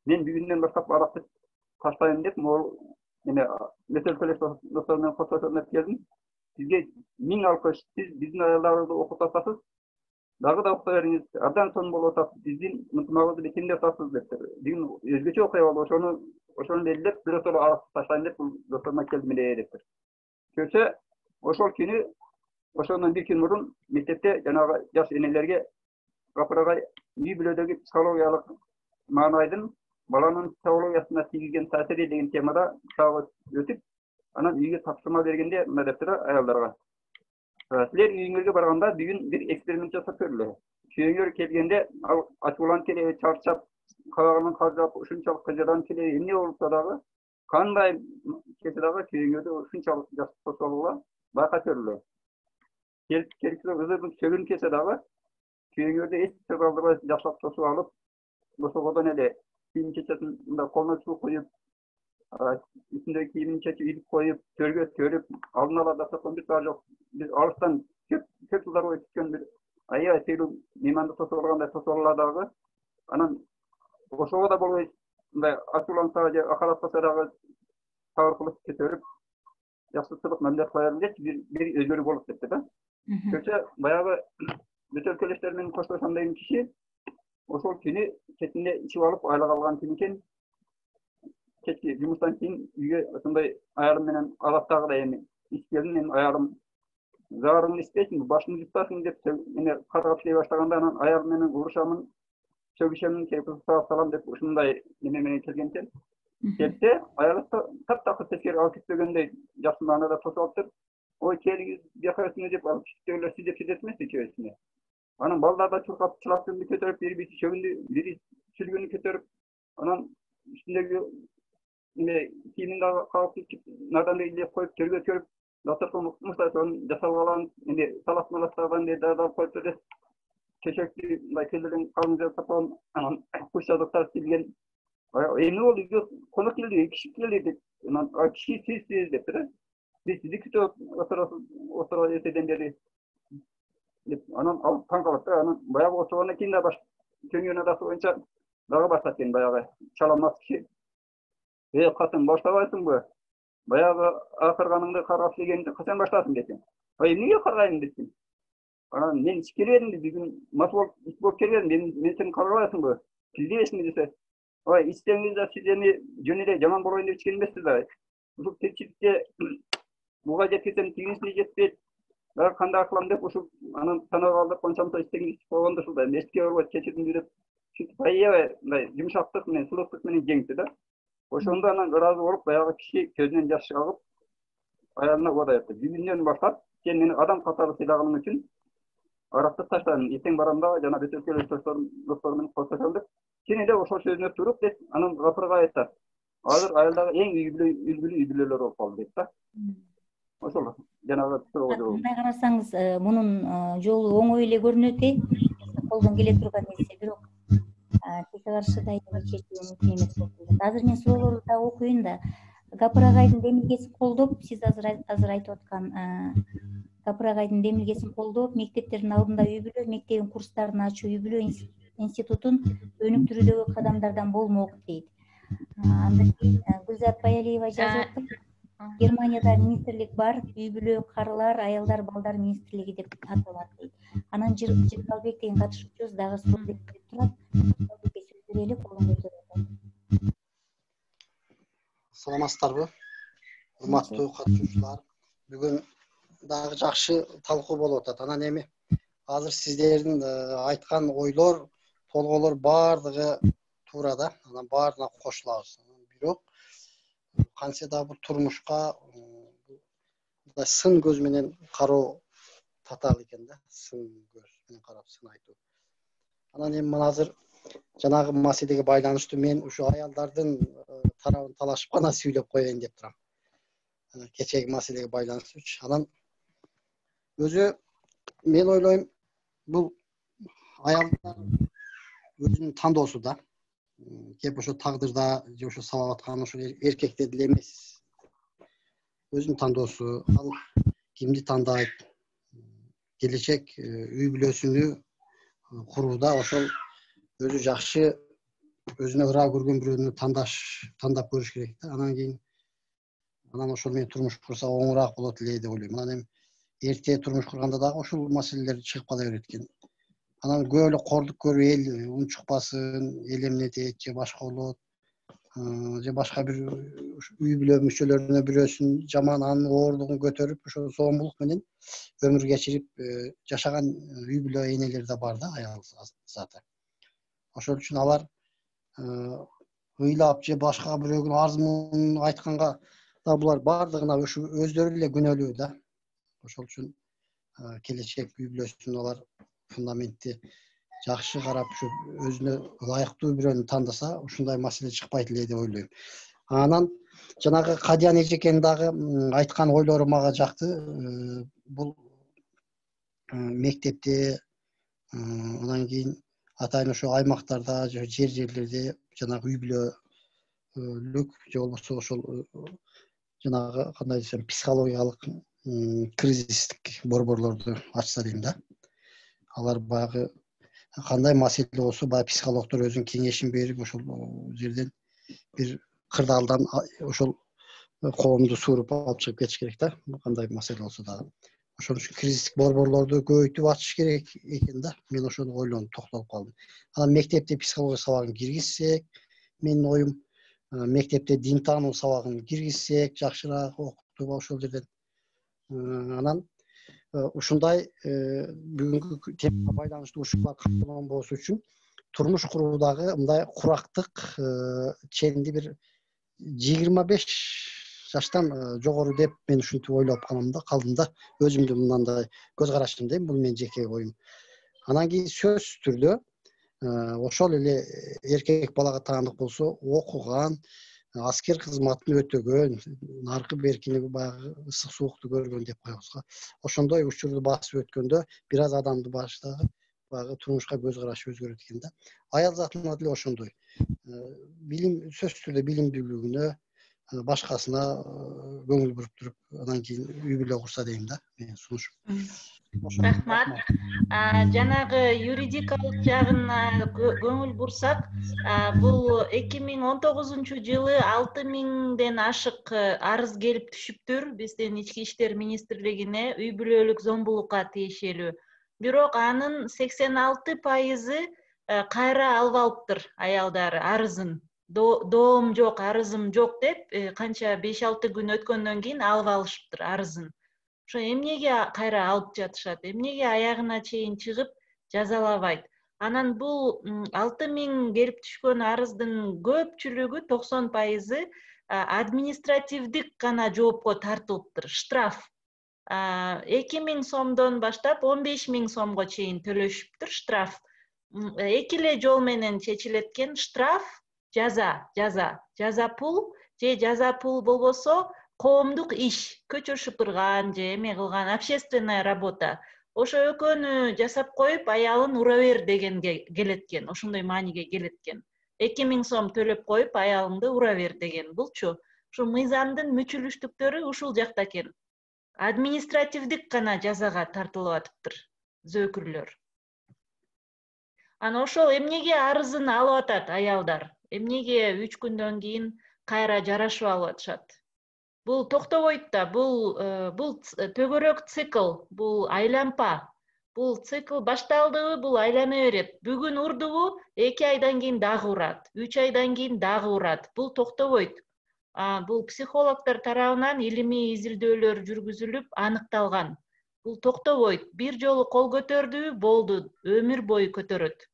Мен бүгүндөн баштап аракты таштайын деп, могул метелкелеш достор менен коштошоп деп келдим. Сизге 1000 алкыш, сиз биздин аялдарыбызды окуп атасыз. Дагы да окута бериңиз, абдан сонун болуп атат. Биздин ынтымагыбызды бекемдеп атасыз дептир. Бүгүн өзгөчө окуя болду, ошону белгилеп, бирөөсөлө аракты таштайын деп досторума келдим эле дептир. Көрсө, ошол күнү ошондон бир күн мурун мектепте жанагы жаш энелерге Гапырагай үй бүлөдөгү психологиялык маанайдын баланын психологиясына тийгизген таасири деген темада сабак өтүп, анан үйгө тапшырма бергенде мына дептир аялдарга. Силер үйүңөргө барганда бүгүн бир эксперимент жасап көрүлө. Күйөөңөр келгенде ал ачууланып келеби, чарчап, кабагынан каржап, ушунчалык кыжырданып келеби, эмне болупса дагы, кандай кесе дагы күйөөңөрдү ушунчалык жакшы тосуп алууга байкап көрүлө. Керексе ызырдын сөгүн кесе дагы күйөөңөрдү эч сөз алдырбай жакшылап тосуп алып, ошогодон эле кийим чечесин мындай колуна суу куюп, үстүндөгү кийимин чечип илип коюп, төргө төрүп, алдын ала дастаркан бүт бар жок. Биз алыстан көп жылдар бою күткөн бир аябай сыйлуу мейманды тосуп алгандай тосуп алалы дагы. Анан ошого да болбой мындай ачууланса же акалатпаса дагы сабыр кылып көтөрүп жакшылык мамиле кылайын депчи бир өзгөрүү болот депти да. Көчө баягы бүт өлкөлөштөр менен коштошом деген киши ошол күнү кетинде ичип алып айлык алган күнү экен. Кечки жумуштан кийин үйгө ошондой аялым менен адаттагыдай эми ичкелдим, мен аялым зарыңды ичпейсиңби, башыңды жутасың деп мени каргап иштей баштаганда анан аялым менен урушамын, сөгүшөмүн, кепил салам деп ушундай неме менен келген экен. Келсе аялы таптакыр тескери алып кетпегендей жакшы маанада тосуп алыптыр. Ой, келиңиз жакасыңыз деп алып чыгып сиздеп кетет эмес экөөсүнө. Анан балдар да чуркап чылактарды көтөрүп, бири шөгүндү, бири сүлгүнү көтөрүп, анан үстүндөгү эме кийимин дагы кагып кетип, нардан илеп коюп, төргө көрүп, дастархан муштайсон жасалган эми салат малаттардан дагы коюп берет. Чечекти мындай келден калың жасалган, анан куш жазыктар тилген. Эмне болду, үйгө конок келди, киши келди деп. Анан киши сиз депти да. Биз сизди күтүп отуруп эртеден бери деп анан алып таң калат да. Анан баягы отургандан кийин да баш көңүн адасы боюнча дагы баштап экен баягы чаламас киши. Катын баштабайсыңбы? Баягы акырганыңды каргап дегенди качан баштадың десең. Эмнеге каргайын десең. Анан мен ичкеле едим, бүгүн мас болуп келгенмин, мен сени каргабайсыңбы? Билбейсиңби десе. Ой, ичсеңиз да сиз эми жөн эле жаман болоюн деп ичкен эмессиз да. Ушул текчиликке буга жеткизсем тигинисине жетпейт. Дагы кандай кылам деп ушул анан санап алдып канчамса ичтеңиз ичип койгондо ушулдай эске болбойт, кечирим деп. Аябай мындай жумшактык менен, сулуулук менен жеңди да. Ошондо анан ыраазы болуп баягы киши көзүнөн жаш агып аялына уада айтты. Бүгүндөн баштап сен мени адам катары сыйлаганың үчүн аракты таштадым. Эртең барамда жана бүт өлкөлөштөрүм менен коштошом деп. Сен эле ошол сөзүнө туруп деп анан гапырга айтты. Азыр айылдагы эң үлгүлүү үй бүлөлөр болуп калды дейт да. Ошол жанагы мындай карасаңыз, мунун жолу оңой эле көрүнөт, колдон келе турган нерсе, бирок тике каршыдай чечүү мүмкүн эмес болуп. Азыр мен суроолорду да окуйун да. Гапыр агайдын демилгесин колдоп, сиз азыр айтып аткан Гапыр агайдын демилгесин колдоп, мектептердин алдында үй бүлө мектебин курстарын ачуу, үй бүлө институтун өнүктүрүүдөгү кадамдардан болмок дейт. Андан кийин Гүлзат Баялиева жазып атты. Германияда министрлик бар, үй бүлө карылар, аялдар, балдар министрлиги деп аталат дейт. Анан Жыргалбек деген катышуучубуз дагы суроо берип турат. Жыргалбекке сөз берели, колун көтөрүп. Саламатсыздарбы? Урматтуу катышуучулар. Бүгүн дагы жакшы талкуу болуп атат. Анан эми азыр сиздердин айткан ойлор, толгоолор баардыгы туура да. Анан баарына кошулабыз. Бирок кантсе да бул турмушка сын көз менен кароо татаал экен да. Сын көз менен карап сын айтуу. Анан эми мына азыр жанагы маселеге байланыштуу мен ушу аялдардын тарабын талашып гана сүйлөп коеюн деп турам. Кечеги маселеге байланыштуучу. Анан өзү мен ойлойм, бул аялдар өзүнүн тандоосу да. Кеп ошо тагдырда же ошо сабап аткан ошо эркекте деле эмес. Өзүнүн тандоосу, ал кимди тандайт, келечек үй бүлөсүнү курууда ошол өзү жакшы, өзүнө ыраа көргөн бирөөнү тандап көрүш керек да. Анан кийин ошол менен турмуш курса оңураак болот эле деп ойлойм. Анан эми эрте турмуш курганда дагы ошол маселелер чыгып кала берет экен. Анан көп эле кордук көрүп эл унчукпасын, эл эмне дейт же башка болот, же башка бир үй бүлө мүчөлөрүнө бирөөсүн жаман анын ооругун көтөрүп, ошо зомбулук менен өмүр кечирип жашаган үй бүлө энелер да бар да, аял заты. Ошол үчүн алар ыйлап же башка бирөөгө арыз-муң айтканга да булар баардыгына ушу өздөрү эле күнөөлүү да. Ошол үчүн келечек үй бүлөсүн алар фундаментти жакшы карап, ушу өзүнө ылайыктуу бирөөнү тандаса, ушундай маселе чыкпайт эле деп ойлойм. Анан жанагы Кадиян эжекенин дагы айткан ойлору мага жакты. Бул мектепте, анан кийин атайын ошо аймактарда, жер жерлерде жанагы үй бүлөлүк же болбосо ошол жанагы кандай десем психологиялык кризистик борборлорду ачса дейм да. Алар баягы кандай маселе болсо, баягы психологдор өзүнүн кеңешин берип, ошол жерден bir kırdaldan ошол коомду suurup алып чыгып кетиш керек да. Кандай маселе болсо да. Ошон үчүн кризистик борборлорду көбөйтүп ачыш керек экен да. Мен ошону ойлонуп токтолуп калдым. Анан мектепте психология сабагын киргизсек, менин оюм мектепте дин таануу сабагын киргизсек, жакшыраак окутуп ошол жерден анан ушундай бүгүнкү темага байланыштуу ушулар катталбосу үчүн турмуш куруудагы мындай курактык ченди бир 25 жаштан жогору деп мен ушинтип ойлоп калдым да. Өзүмдү мындай көз карашым дейм, бул менин жеке оюм. Анан кийин сөзсүз түрдө ошол эле эркек балага таандык болсо, окуган, аскер кызматын өтөгөн, наркы беркини баягы ысык суукту көргөн деп коебузга. Ошондой учурду басып өткөндө бир аз адамды баштагы баягы турмушка көз карашы өзгөрөт экен да. Аял затында деле ошондой. Билим сөзсүз түрдө билимдүүлүгүнө, башкасына көңүл буруп туруп, анан кийин үй бүлө курса дейм да. Менин сунушум. Рахмат. Жанагы юридикалык жагына көңүл бурсак, бул 2019-жылы 6000ден ашык арыз келип түшүптүр биздин ички иштер министрлигине үй бүлөлүк зомбулукка тиешелүү. Бирок анын 86% кайра алып алыптыр аялдар арызын. Доом жок, арызым жок деп канча 5-6 күн өткөндөн кийин алып алышыптыр арызын. Ошо эмнеге кайра алып жатышат, эмнеге аягына чейин чыгып жазалабайт? Анан бул 6000 келип түшкөн арыздын көпчүлүгү 90% административдик гана жоопко тартылыптыр. Штраф 2000 сомдон баштап 15000 сомго чейин төлөшүптүр штраф. Эки эле жол менен чечилет экен: штраф, жаза пул же жаза пул болбосо коомдук иш, көчө шыпырган же эме кылган общественная работа. Ошо экөөнү жасап коюп, аялын ура бер дегенге келет экен, ошондой мааниге келет экен. 2000 сом төлөп коюп, аялыңды ура бер деген. Булчу ушу мыйзамдын мүчүлүштүктөрү ушул жакта экен. Административдик гана жазага тартылып атыптыр зөөкүрлөр. Анан ошол эмнеге арызын алып атат аялдар? Эмнеге 3 күндөн кийин кайра жарашып алып атышат? Бул токтобойт да, бул төгөрөк цикл, бул айланпа. Бул цикл башталдыбы, бул айлана берет. Бүгүн урдубу, 2 айдан кийин дагы урат, 3 айдан кийин дагы урат. Бул токтобойт. Бул психологдор тарабынан илимий изилдөөлөр жүргүзүлүп аныкталган. Бул токтобойт. Бир жолу кол көтөрдү, болду, өмүр бою көтөрөт.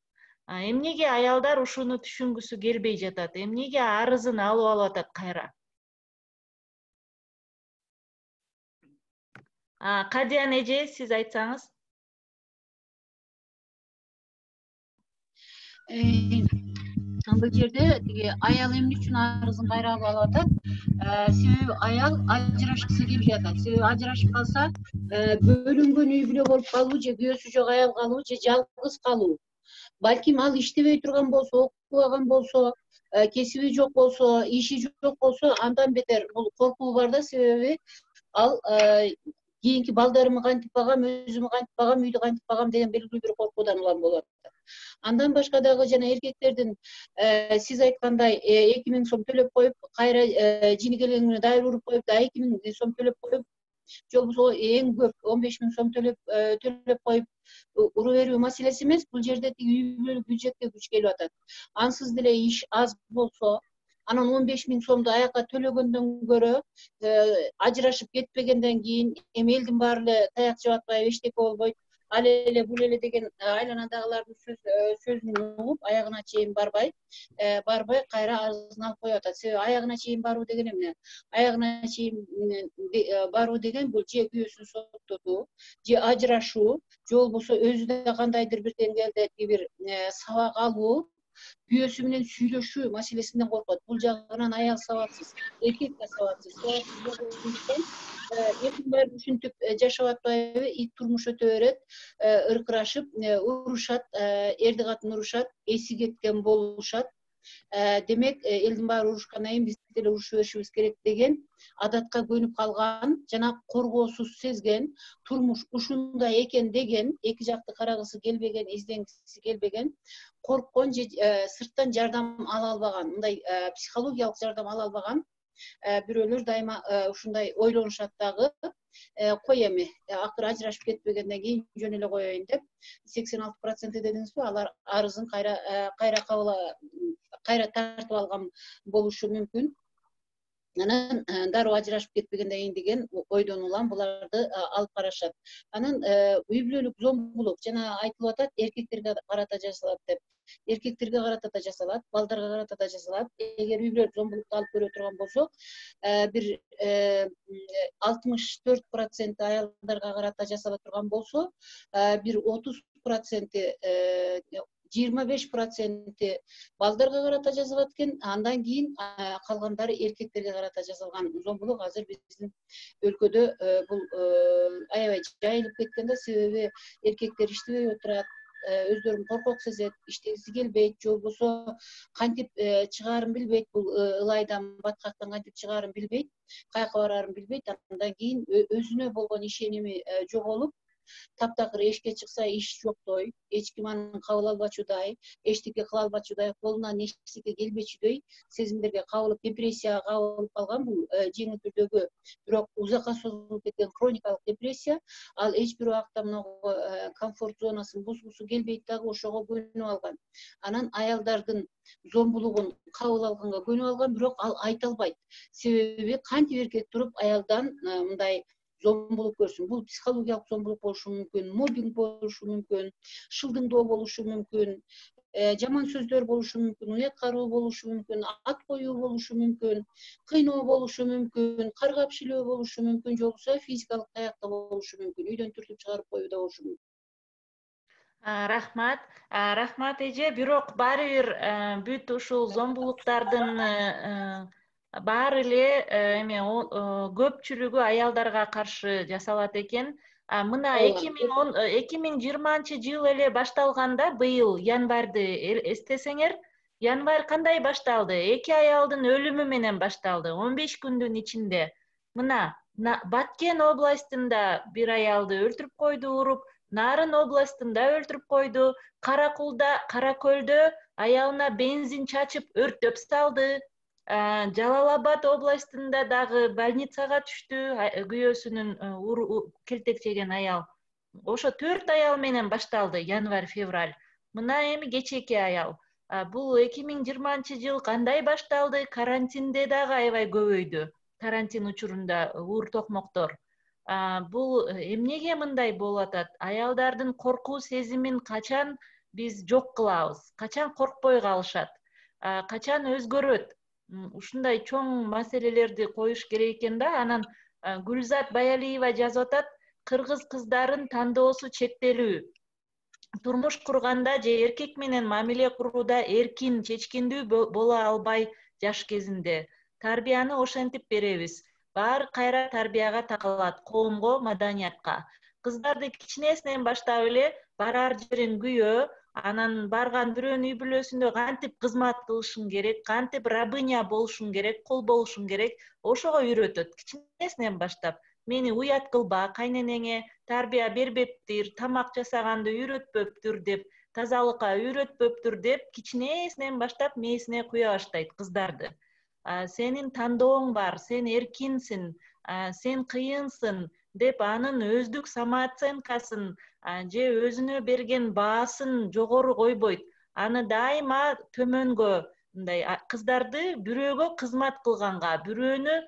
Эмнеге аялдар ушуну түшүнгүсү келбей жатат? Эмнеге арызын алып атат кайра? Кадиян эже, сиз айтсаңыз. Бул жерде аял эмне үчүн арызын кайра алып атат? Себеби аял ажырашкысы келбей атат. Себеби ажырашып калса, бөлүнгөн үй бүлө болуп калуу же күйөөсү жок аял калуу же жалгыз калуу. Балким ал иштебей турган болсо, окубаган болсо, кесиби жок болсо, иши жок болсо, андан бетер бул коркуу бар да. Себеби ал кийинки балдарымы кантип багам, өзүмү кантип багам, үйдү кантип багам деген белгилүү бир коркуудан улам болот. Андан башка дагы жана эркектердин сиз айткандай 2000 сом төлөп коюп, кайра жинигелеңине дайыр уруп коюп, 2000 сом төлөп коюп, же болбосо эң көп 15000 сом төлөп коюп уру берүү маселеси эмес. Бул жерде үй бүлөлүк бюджетке күч келип атат. Ансыз деле иш аз болсо, анан 15000 сомду аяка төлөгөндөн көрө ажырашып кетпегенден кийин эми элдин баары эле таяк жабатпай, эчтеке болбойт, ал эле бул эле деген айланадагылардын сөзүн угуп, аягына чейин барбай кайра арызын алып коюп атат. Себеби аягына чейин баруу деген эмне? Аягына чейин баруу деген бул же күйөөсүн соттотуу, же ажырашуу, же болбосо өзү да кандайдыр бир деңгээлде бир сабак алуу, күйөөсү менен сүйлөшүү маселесинен коркот. Бул жагынан аял сабатсыз, эркек да сабатсыз. Эркин баары ушинтип жашап атпайбы? Ит турмуш өтө берет, ыркырашып, урушат, эрди катын урушат, эси кеткен болушат. Демек, элдин баары урушкандан кийин биз деле урушуп беришибиз керек деген адатка көнүп калган жана коргоосуз сезген, турмуш ушундай экен деген, эки жакты карагысы келбеген, изденгиси келбеген, корккон же сырттан жардам ала албаган, мындай психологиялык жардам ала албаган бирөөлөр дайыма ушундай ойлонушат дагы. Кой эми, акыры ажырашып кетпегенден кийин жөн эле коеюн деп 86% дедиңизби, алар арызын кайра тартып алган болушу мүмкүн. Анан дароо ажырашып кетпегенден кийин деген ойдон улам буларды алып карашат. Анан үй бүлөлүк зомбулук жана айтылып атат, эркектерге карата жасалат деп. Эркектерге карата да жасалат, балдарга карата да жасалат. Эгер үй бүлөлүк зомбулукту алып көрө турган болсок, бир 64% аялдарга карата жасала турган болсо, бир 30%, 25% балдарга карата жасалат экен, андан кийин калгандары эркектерге карата жасалган зомбулук азыр биздин өлкөдө бул аябай жайылып кеткен да, себеби эркектер иштебей отурат, өздөрүн коркок сезет, иштегиси келбейт, же болбосо кантип чыгаарын билбейт, бул ылайдан, баткактан кантип чыгаарын билбейт, каяка бараарын билбейт, андан кийин өзүнө болгон ишеними жоголуп, таптакыр эшикке чыкса иш жоктой, эч ким аны кабыл албачудай, эчтеке кыла албачудай, колунан эчтеке келбечүдөй сезимдерге кабылып, депрессияга кабылып калган. Бул жеңил түрдөгү, бирок узакка созулуп кеткен хроникалык депрессия. Ал эч бир убакта мынагу комфорт зонасын бузгусу келбейт дагы, ошого көнүп алган. Анан аялдардын зомбулугун кабыл алганга көнүп алган, бирок ал айта албайт. Себеби кантип эркек туруп аялдан мындай зомбулук көрсүн? Бул психологиялык зомбулук болушу мүмкүн, моббинг болушу мүмкүн, шылдыңдоо болушу мүмкүн, жаман сөздөр болушу мүмкүн, уят кароо болушу мүмкүн, ат коюу болушу мүмкүн, кыйноо болушу мүмкүн, каргап шилөө болушу мүмкүн, же болбосо физикалык таяктоо болушу мүмкүн, үйдөн түртүп чыгарып коюу да болушу мүмкүн. Рахмат. Рахмат эже, бирок баары бир бүт ушул зомбулуктардын баары эле эме көпчүлүгү аялдарга каршы жасалат экен. Мына 2020 жыл эле башталганда, быйыл январды эстесеңер, январь кандай башталды? 2 аялдын өлүмү менен башталды 15 күндүн ичинде. Мына Баткен областында бир аялды өлтүрүп койду уруп, Нарын областында өлтүрүп койду, Каракөлдө аялына бензин чачып өрттөп салды. Жалал-Абад областында дагы больницага түштү, күйөөсүнүн келтек жеген аял. Ошо 4 аял менен башталды январь-февраль. Мына эми кечеки аял. Бул 2020 жыл кандай башталды? Карантинде дагы аябай көбөйдү. Карантин учурунда уур токмоктор. Бул эмнеге мындай болуп атат? Аялдардын коркуу сезимин качан биз жок кылабыз? Качан коркпой калышат? Качан өзгөрөт? Ушундай чоң маселелерди коюш керек экен да. Анан Гүлзат Баялиева жазып атат, кыргыз кыздарын тандоосу чектелүү. Турмуш курганда же эркек менен мамиле курууда эркин, чечкиндүү боло албай жаш кезинде. Тарбияны ошентип беребиз. Баары кайра тарбияга такалат, коомго, маданиятка. Кыздарды кичинесинен баштап эле барар жерин күйөө, анан барган бирөөнүн үй бүлөсүндө кантип кызмат кылышың керек, кантип рабыня болушуң керек, кул болушуң керек, ошого үйрөтөт кичинесинен баштап. Мени уят кылба, кайненеңе тарбия бербептир, тамак жасаганды үйрөтпөптүр деп, тазалыкка үйрөтпөптүр деп, кичинесинен баштап мээсине куя баштайт кыздарды. Сенин тандооң бар, сен эркинсиң, сен кыйынсың деп анын өздүк самооценкасын же өзүнө берген баасын жогору койбойт. Аны дайыма төмөнгө, мындай кыздарды бирөөгө кызмат кылганга, бирөөнү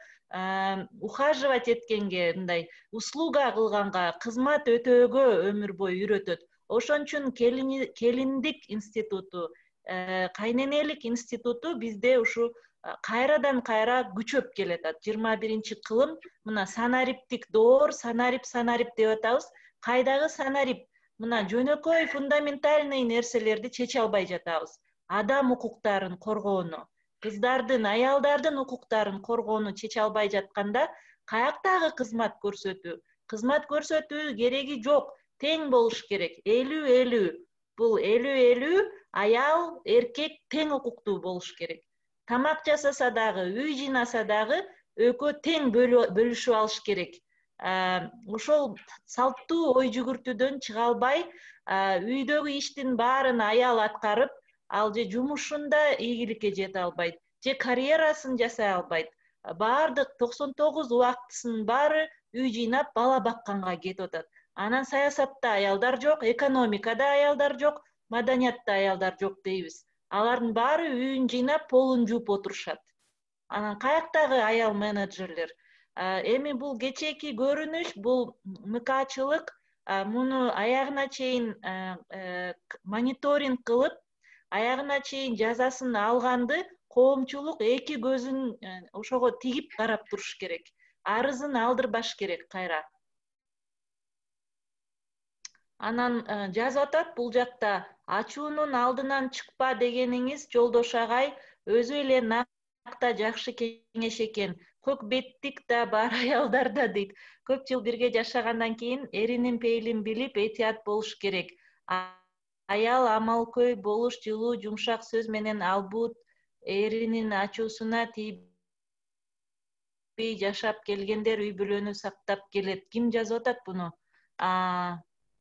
ухаживать эткенге, мындай услуга кылганга, кызмат өтөөгө өмүр бою үйрөтөт. Ошон үчүн келиндик институту, кайненелик институту бизде ушу кайрадан кайра күчөп келатат. 21-кылым мына санариптик доор, санарип деп атабыз. Кайдагы санарип? Мына жөнөкөй фундаментальный нерселерди чече албай жатабыз. Адам укуктарын коргоону, кыздардын, аялдардын укуктарын коргоону чече албай жатканда, каяктагы кызмат көрсөтүү? Кызмат көрсөтүү кереги жок, тең болуш керек. 50-50. Бул 50-50 аял, эркек тең укуктуу болуш керек. Тамак жасаса дагы, үй жыйнаса дагы экөө тең бөлүшүп алыш керек. Ошол салттуу ой жүгүртүүдөн чыга албай, үйдөгү иштин баарын аял аткарып, ал же жумушунда ийгиликке жете албайт, же карьерасын жасай албайт. Баардык 99 убактысынын баары үй жыйнап, бала бакканга кетип атат. Анан саясатта аялдар жок, экономикада аялдар жок, маданиятта аялдар жок дейбиз. Алардын баары үйүн жыйнап, полун жууп отурушат. Анан каяктагы аял менеджерлер? Эми бул кечээки көрүнүш, бул мыкаачылык, муну аягына чейин мониторинг кылып, аягына чейин жазасын алганды коомчулук эки көзүн ошого тигип карап туруш керек. Арызын алдырбаш керек кайра. Анан жазып атат бул жакта, ачуунун алдынан чыкпа дегениңиз Жолдош агай өзү эле накта жакшы кеңеш экен. Көк беттик да бар аялдарда дейт. Көп жыл бирге жашагандан кийин эринин пейилин билип, этият болуш керек. Аял амалкөй болуш, жылуу, жумшак сөз менен албут эринин ачуусуна тийбей жашап келгендер үй бүлөнү сактап келет. Ким жазып атат буну?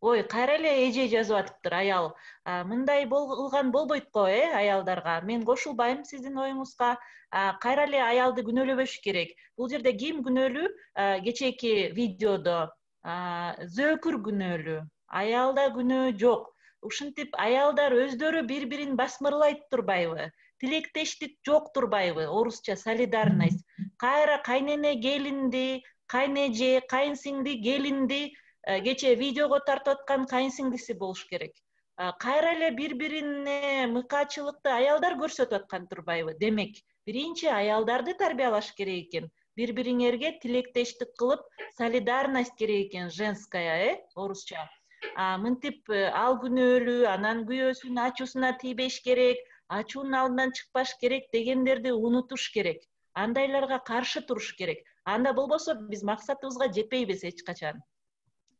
Ой, кайра эле эже жазып атыптыр, аял. Мындай болгон болбойт го, аялдарга. Мен кошулбайм сиздин оюңузга. Кайра эле аялды күнөөлөбөш керек. Бул жерде ким күнөөлүү? Кечээки видеодо зөөкүр күнөөлүү. Аялда күнөө жок. Ушинтип аялдар өздөрү бири-бирин басмырлайт турбайбы? Тилектештик жок турбайбы? Орусча солидарность. Кайра кайнене келинди, кайнеже, кайынсиңди келинди кече видеого тартып аткан кайынсиңдиси болуш керек. Кайра эле бири-бирине мыкаачылыкты аялдар көрсөтүп аткан турбайбы? Демек, биринчи аялдарды тарбиялаш керек экен. Бири-бириңерге тилектештик кылып, солидарность керек экен, женская, орусча. Мынтип ал күнөөлүү, анан күйөөсүнүн ачуусуна тийбеш керек, ачуунун алдынан чыкпаш керек дегендерди унутуш керек. Андайларга каршы туруш керек. Анда болбосо биз максатыбызга жетпейбиз эч качан.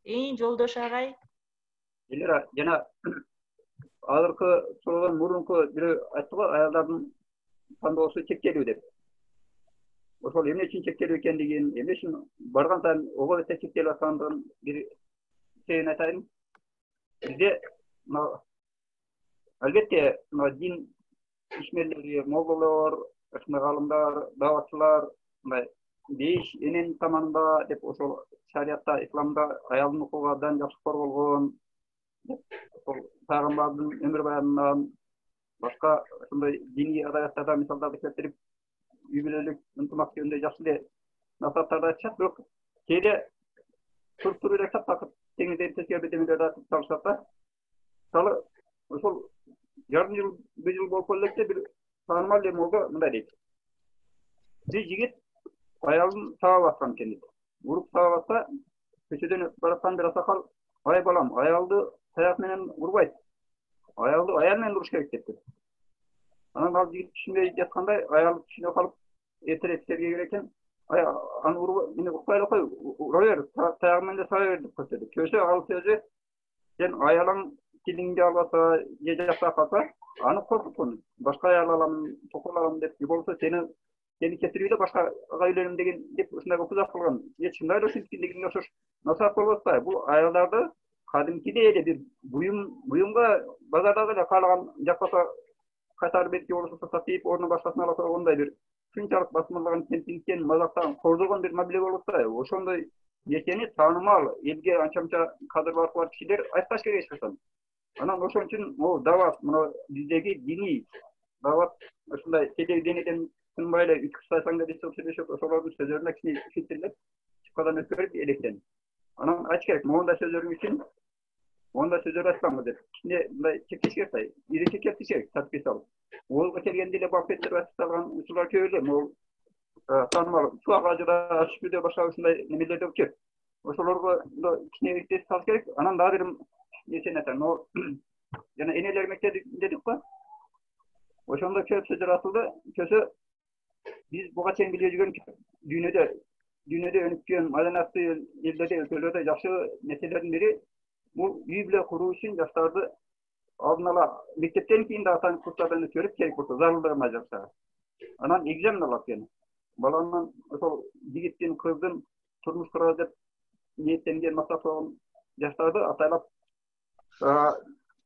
Жолдош агай. Элера, жана азыркы сурогон мурунку бирөө айтты го, аялдардын тандоосу чектелүү деп. Ошол эмне үчүн чектелүү экендигин, эмне үчүн барган сайын ого бете чектелип аткандыгын бир себебин айтайын. Бизде албетте дин ишмерлери, молдолор, галымдар, дааватчылар, беш энен таманында деп ошол шариятта, исламда аялдын укугу абдан жакшы корголгон, ошол пайгамбардын өмүр баянынан башка ошондой диний адабияттарда мисалдарды келтирип, үй бүлөлүк ынтымак жөнүндө жакшы эле насааттарды айтышат, бирок кээде туруп эле такыр теңизден тескери бирдемелерди айтып салышат да. Мисалы ошол жарым жыл, бир жыл болуп электе бир таанымал эле молдо мындай дейт. Бир жигит аялын сабап аткан экен дейт. Уруп сабап атса, көчөдөн бараткан бир асакал, ай балам, аялды таяк менен урбайт. Аялды аял менен уруш керек депти. Анан ал жигит түшүнбөй жаткандай, аялы түшүнө калып, эртерээк серге керек экен. Аны урбай, мени укпай эле кой, ура бер, таягы менен саба бер деп көрсөтүп. Көсө ал сөзү, сен аялың тилиңди албаса, же жаксап калса, аны коркуткун. Башка аял алам, токулагам деп, болбосо сени кетирүүдө башка үйлөнөм деген деп ушундай окуя кылган. Чындап эле ушинтикине окшош насаат болуп атпайбы? Бул аялдарды кадимкидей эле бир буюмга базардагы эле каалаган жакпаса кайтарып берки болбосо сатып, ордуна башкасын ала койгондой бир шунчалык басмырлаган, кемсинткен, мазактаган, кордогон бир мамиле болуп атпайбы? Ошондой нерсени таанымал элге анча-мынча кадыр бар кишилер айтпаш керек эч качан. Анан ошон үчүн могу даават, мына биздеги диний даават ушундай телевидениеден тынбай эле 3 сайсаңда десе сүйлөшөт, ошолордун сөздөрүнө кичине фильтрлеп, чыккадан өткөрүп электен. Анан айтыш керек, мондай сөздөрүң үчүн мондай сөздөр айтпаңыз деп. Кичине мындай чектеш керек да, ири чектеш керек, тартып салып. Олго келгенде эле бафеттер айтып салган учурлар көп эле, могу таанымал суак ажыра, ашкүдө башка ушундай немелерде өчөт. Ошолорго кичине иртес салыш керек. Анан дагы бир нерсени айтайын. Жана энелер мектеби дедик го. Ошондо көп сөздөр айтылды. Көсө биз буга чейин билип жүргөн дүйнөдө өнүккөн маданияттуу элдерде, өлкөлөрдө жакшы нерселердин бири бул үй бүлө куруу үчүн жаштарды алдын ала мектептен кийин да ата курстардан өткөрүп керек болсо зарылдыгына жакса анан экзамен алат экен. Баланын ошол жигиттин кыздын турмуш куралы деп ниеттенген максатын жаштарды атайлап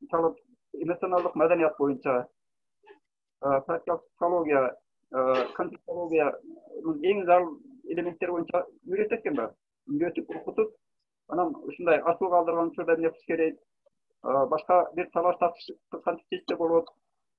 мисалы эмоционалдык маданият боюнча практикалык психология, конфликтологиянын эң зарыл элементтери боюнча үйрөтөт экен да. Үйрөтүп окутуп, анан ушундай асуу калдырган учурда эмне кылыш керек, башка бир талаш тартышты кантип чечсе болот,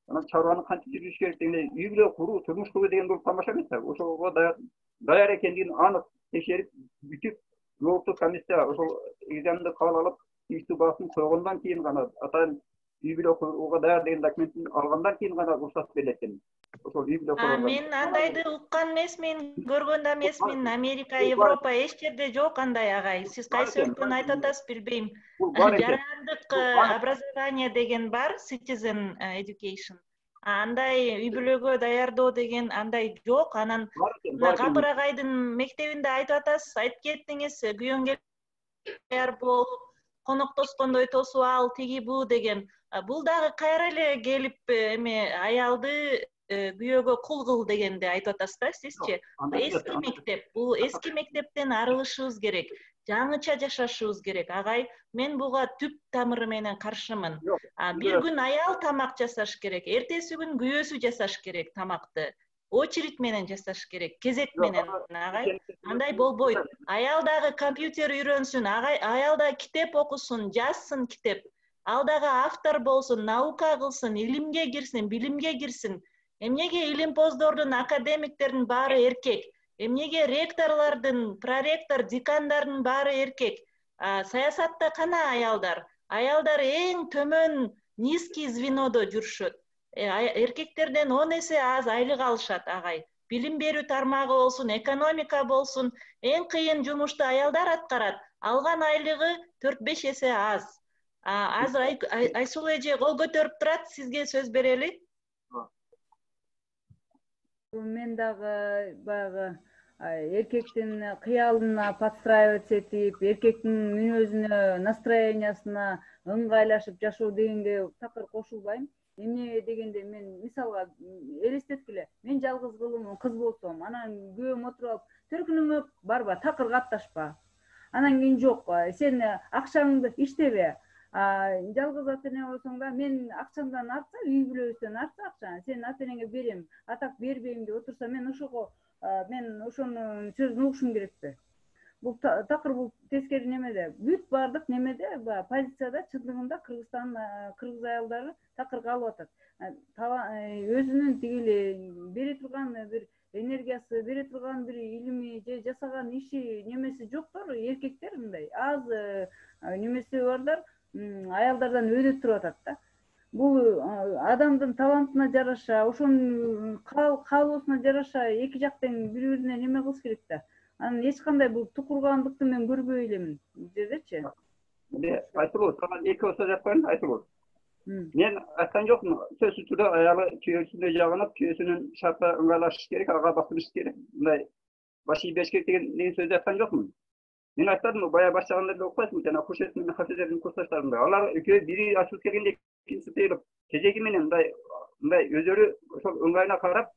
анан чарбаны кантип жүргүзүш керек дегендей үй бүлө куруу, турмуш куруу деген бул тамаша эмес да. Ошого даяр экендигин анык текшерип, бүтүп, жооптуу комиссия ошол экзаменди кабыл алып, тийиштүү баасын койгондон кийин гана атайын үй бүлө курууга даяр деген документин алгандан кийин гана уруксат берилет экен. Ошол үй бүлө курууга. Мен андайды уккан эмесмин, көргөн да эмесмин. Америка, Европа эч жерде жок андай агай. Сиз кайсы өлкөнү айтып атасыз билбейм. Жарандык образование деген бар, citizen education. Андай үй бүлөгө даярдоо деген андай жок. Анан Капыр агайдын мектебинде айтып атасыз, айтып кеттиңиз, күйөнгө даяр болуп, коноктошкондой тосуп ал, тиги бу деген. Бул дагы кайра эле келип эме аялды күйөөгө кул кыл дегенди айтып атасыз да сизчи? Эски мектеп, бул эски мектептен арылышыбыз керек. Жаңыча жашашыбыз керек. Агай, мен буга түп тамыры менен каршымын. Бир күн аял тамак жасаш керек, эртеси күн күйөөсү жасаш керек тамакты. Очередь менен жасаш керек, кезек менен, агай. Андай болбойт. Аял дагы компьютер үйрөнсүн, аял да китеп окусун, жазсын китеп. Ал дагы автор болсун, наука кылсын, илимге кирсин, билимге кирсин. Эмнеге илимпоздордун, академиктердин баары эркек? Эмнеге ректорлордун, проректор, декандардын баары эркек? Саясатта кана аялдар? Аялдар эң төмөн низкий звенодо жүрүшөт. Эркектерден 10 эсе аз айлык алышат, агай. Билим берүү тармагы болсун, экономика болсун, эң кыйын жумушту аялдар аткарат. Алган айлыгы 4-5 эсе аз. Азыр Айсулуу эже кол көтөрүп турат, сизге сөз берели. Мен дагы баягы эркектин кыялына подстраиваться этип, эркектин мүнөзүнө, настроениясына ыңгайлашып жашоо дегенге такыр кошулбайм. Эмне дегенде мен мисалга элестеткиле, мен жалгыз кыз болсом, анан күйөөм отуруп алып, төркүнүңө барба, такыр катташпа. Анан кийин жок, сен акчаңды иштебе. Жалгыз ата эне болсоң да, мен акчамдан артса, үй бүлөбүздөн артса акчаны, сен ата энеңе берем, атак бербейм деп отурса, мен ошого ошонун сөзүн угушум керекпи? Бул такыр бул тескери немеде, бүт баардык немеде, позицияда чындыгында кыргыз аялдары такыр калып атат. Өзүнүн тигили бере турган бир энергиясы, бере турган бир илими же жасаган иши немеси жоктор, эркектер мындай аз немеси бардар аялдардан өйдө туруп атат да. Бул адамдын талантына жараша, ошонун каалоосуна жараша эки жактан бири-бирине неме кылыш керек да. Анан эч кандай бул тукургандыкты мен көрбөй элемин. Бул жердечи. Айтылуу, сага эки болсо деп коеюн, айтылуу. Мен айткан жокмун, сөзсүз түрдө аялы күйөөсүнө жагынып, күйөөсүнүн шартына ыңгайлашыш керек, ага басылыш керек. Мындай баш ийбеш керек деген сөздү айткан жокмун. Мен айтпадым, бая баштаганда эле окуйсуң, жана Кушет менен Хафизердин курсташтарында. Алар экөө бири ачылып келгенде экинчиси тыйылып, кезеги менен мындай өздөрү ошол ыңгайына карап,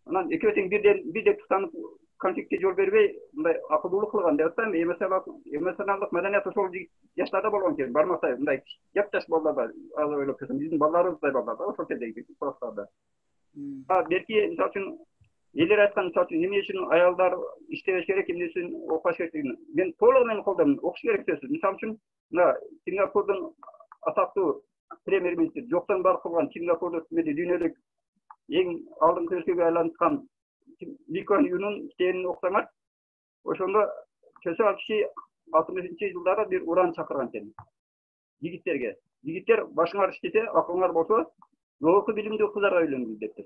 анан экөө тең бирден туктанып конфликтке жол бербей, мындай акылдуулук кылган деп атпайм, эмоционалдык маданият ошол жаштарда болгон экен, бармактай мындай жап-жаш балдарда, азыр ойлоп көрсөм, биздин балдарыбыздай балдарда, ошол кездеги класстарда. Берки, мисалы үчүн, элер айткан, мисалы үчүн, эмне үчүн аялдар иштебеш керек, эмне үчүн окубаш керектигин мен толугу менен колдойм, окуш керек сөзсүз. Мисалы үчүн, мына Сингапурдун атактуу премьер-министри жоктон бар кылган Сингапурдун дүйнөлүк эң алдыңкы өлкөгө айланткан Ли Куан Юнун китебин окусаңар, ошондо сөзсүз ал киши 60-жылдары бир уран чакырган экен жигиттерге. Жигиттер башыңар иштесе, акылыңар болсо, жогорку билимдүү кыздарга үйлөнгүл дептир.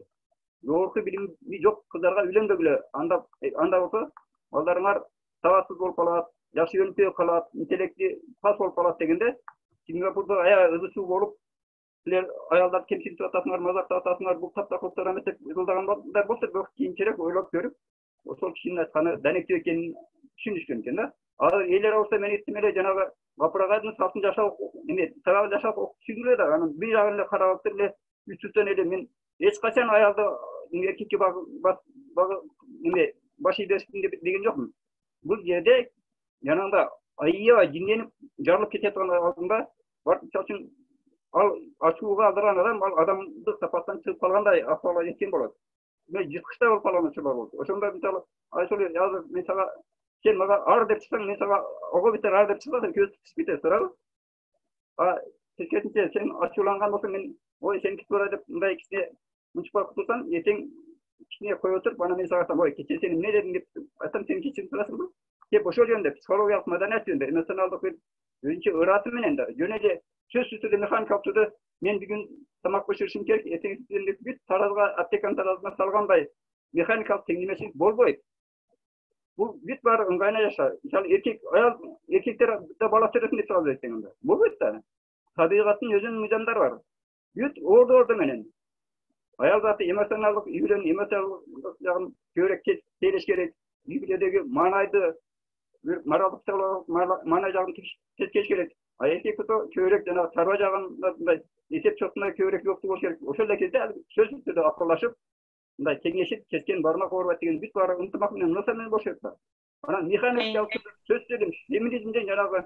Жогорку билими жок кыздарга үйлөнбөгүлө. Анда болсо, балдарыңар сабатсыз болуп калат, жакшы өнүкпөй калат, интеллекти пас болуп калат дегенде, Сингапурда аябай ызы-суу болуп, силер аялдарды кемсинтип атасыңар, мазактап атасыңар, бул таптакылыктар эмес деп ылдаган болсо, бирок кийинчерээк ойлоп көрүп, ошол кишинин айтканы данектүү экенин түшүнүшкөн экен да. Ал элер болсо мен эстим эле жанагы Gapıragaydın satın yaşa tarafı yaşa sügüle de anın bir yağıyla karabıktır ile üstüsten ele men hiç kaçan ayalda erkekki başı ilerisinde degen yok mu? Bu yerde yanında ayıya cinlenip jarılıp ketetiğin altında var için al açuğa aldıran adamды sapattan çıkıp kalganday ahvala yetken болады. Men жырткычта болуп калган болду. Ошондо мисалы айшоле азыр мисалы sen mага ар деп чыксаң мен сага ого битер ар деп чыксаң көз түшүп кетет туурабы? Тескерисинче сен ачууланган болсоң мен ой сен кетип бара деп мындай кичине мынчып кутулсаң эртең кичине коюп отуруп анан мен сага айтам ой кечээ сен эмне дедиң деп айтсам сен кечирип турасыңбы? Деп ошол жөнүндө психологиялык маданият жөнүндө эмоционалдык бир өзүнчө ыраты менен да жөн эле сөзсүз түрдө механикалык түрдө мен бүгүн тамак бышырышым керек эртең бүт таразга аптеканын таразына салгандай механикалык теңдемечилик болбойт. Bu büt var ыңгайына жаша. Мисалы эркектер да бала төрөсүн деп салып айтсаң анда. Болбойт да. Табигаттын өзүнүн мыйзамдары бар. Büt орду менен. Аял заты эмоционалдык үйрөн, эмоционалдык жагын көбүрөөк тейлеш керек. Үй-бүлөдөгү маанайды, моралдык маанай жагын тескеш керек. Эркек көбүрөөк жана чарба жагында эсеп чотуна көбүрөөк жоктуу болуш керек. Ошол эле кезде сөзсүз түрдө акылдашып мындай кеңешип kesкен бармак оорубайт деген бүт баары ынтымак менен мынаса менен болуш керек да. Анан механикалык сөз сөйлөм феминизмде жанагы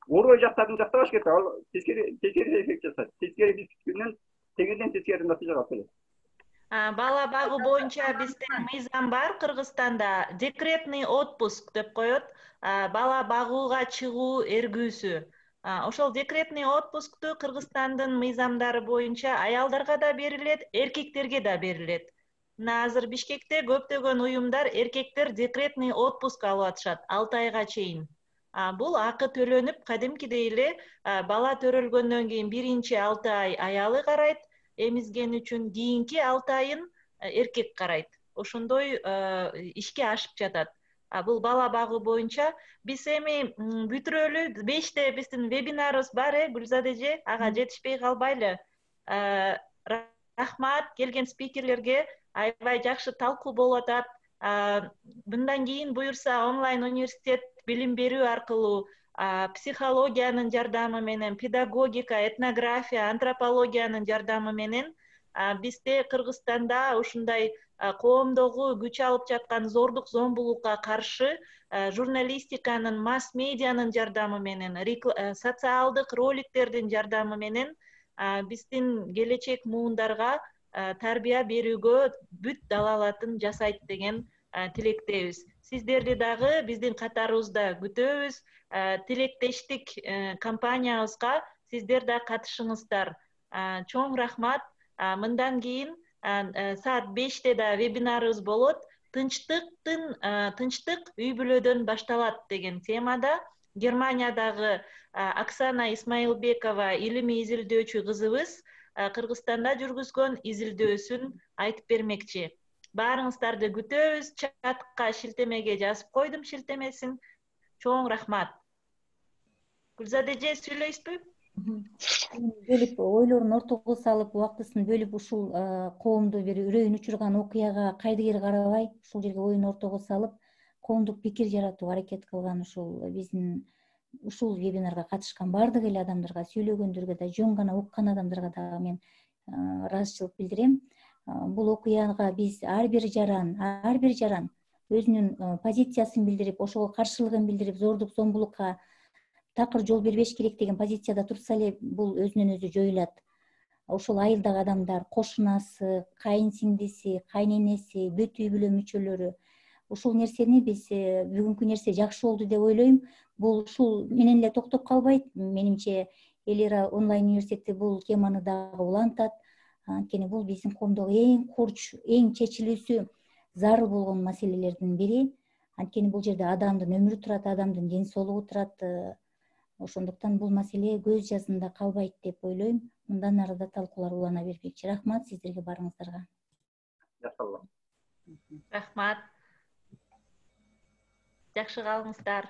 оорубай жактарын жактабаш керек. Ал тескери эффект жасайт. Тескери бизден тегерден тескери натыйжага алып келет. Бала багуу боюнча бизде мыйзам бар Кыргызстанда декретный отпуск деп коет. Бала багууга чыгуу эргүүсү. Ошол декретный отпускту Кыргызстандын мыйзамдары боюнча аялдарга да берилет, эркектерге да берилет. Азыр Бишкекте көптөгөн уюмдар эркектер декретный отпуск алып атышат 6 айга чейин. Бул акы төлөнүп, кадимкидей эле бала төрөлгөндөн кийин биринчи 6 ай аялы карайт, эмизген үчүн кийинки 6 айын эркек карайт. Ошондой ишке ашып жатат. Бул бала багуу боюнча биз эми бүтүрөлү 5те биздин вебинарыбыз бар, Гүлзат эже, ага жетишпей калбайлы. Рахмат келген спикерлерге. Аябай жакшы талкуу болуп атат. Мындан кийин буюрса онлайн университет билим берүү аркылуу психологиянын жардамы менен, педагогика, этнография, антропологиянын жардамы менен бизде Кыргызстанда ушундай коомдогу күч алып жаткан зордук зомбулукка каршы журналистиканын, масс медианын жардамы менен, социалдык роликтердин жардамы менен биздин келечек муундарга тарбия берүүгө бүт далалатын жасайт деген тилектебиз. Сиздерди дагы биздин катарыбызда күтөбүз. Тилектештик кампаниябызга сиздер да катышыңыздар. Чоң рахмат. Мындан кийин саат 5те да вебинарыбыз болот. Тынчтык үй-бүлөдөн башталат деген темада Германиядагы Оксана Исмаилбекова илимий изилдөөчү кызыбыз Кыргызстанда жүргүзгөн изилдөөсүн айтып бермекчи. Баарыңыздарды күтөбүз. Чатка шилтемеге жазып койдум шилтемесин. Чоң рахмат. Гүлзат эже сүйлөйсүзбү? Бөлүп ойлорун ортого салып, убактысын бөлүп ушул коомду бир үрөйүн учурган окуяга кайдыгер карабай, ушул жерге оюн ортого салып, коомдук пикир жаратууга аракет кылган ушул вебинарга катышкан баардык эле адамдарга, сүйлөгөндөргө да, жөн гана уккан адамдарга да мен ыраазычылык билдирем. Бул окуяга биз ар бир жаран өзүнүн позициясын билдирип, ошого каршылыгын билдирип, зордук зомбулукка такыр жол бербеш керек деген позицияда турса эле бул өзүнөн өзү жоюлат. Ошол айылдагы адамдар, кошунасы, кайын сиңдиси, кайненеси, бүт үй бүлө мүчөлөрү ушул нерсени биз бүгүнкү нерсе жакшы болду деп ойлойм. Бул ушул менен эле токтоп калбайт. Менимче Элира онлайн университети бул теманы дагы улантат. Анткени бул биздин коомдогу эң курч, эң чечилүүсү зарыл болгон маселелердин бири. Анткени бул жерде адамдын өмүрү турат, адамдын ден соолугу турат. Ошондуктан бул маселе көз жазында калбайт деп ойлойм. Мындан ары да талкуулар улана бермекчи. Рахмат сиздерге баарыңыздарга. Рахмат. Жакшы калыңыздар.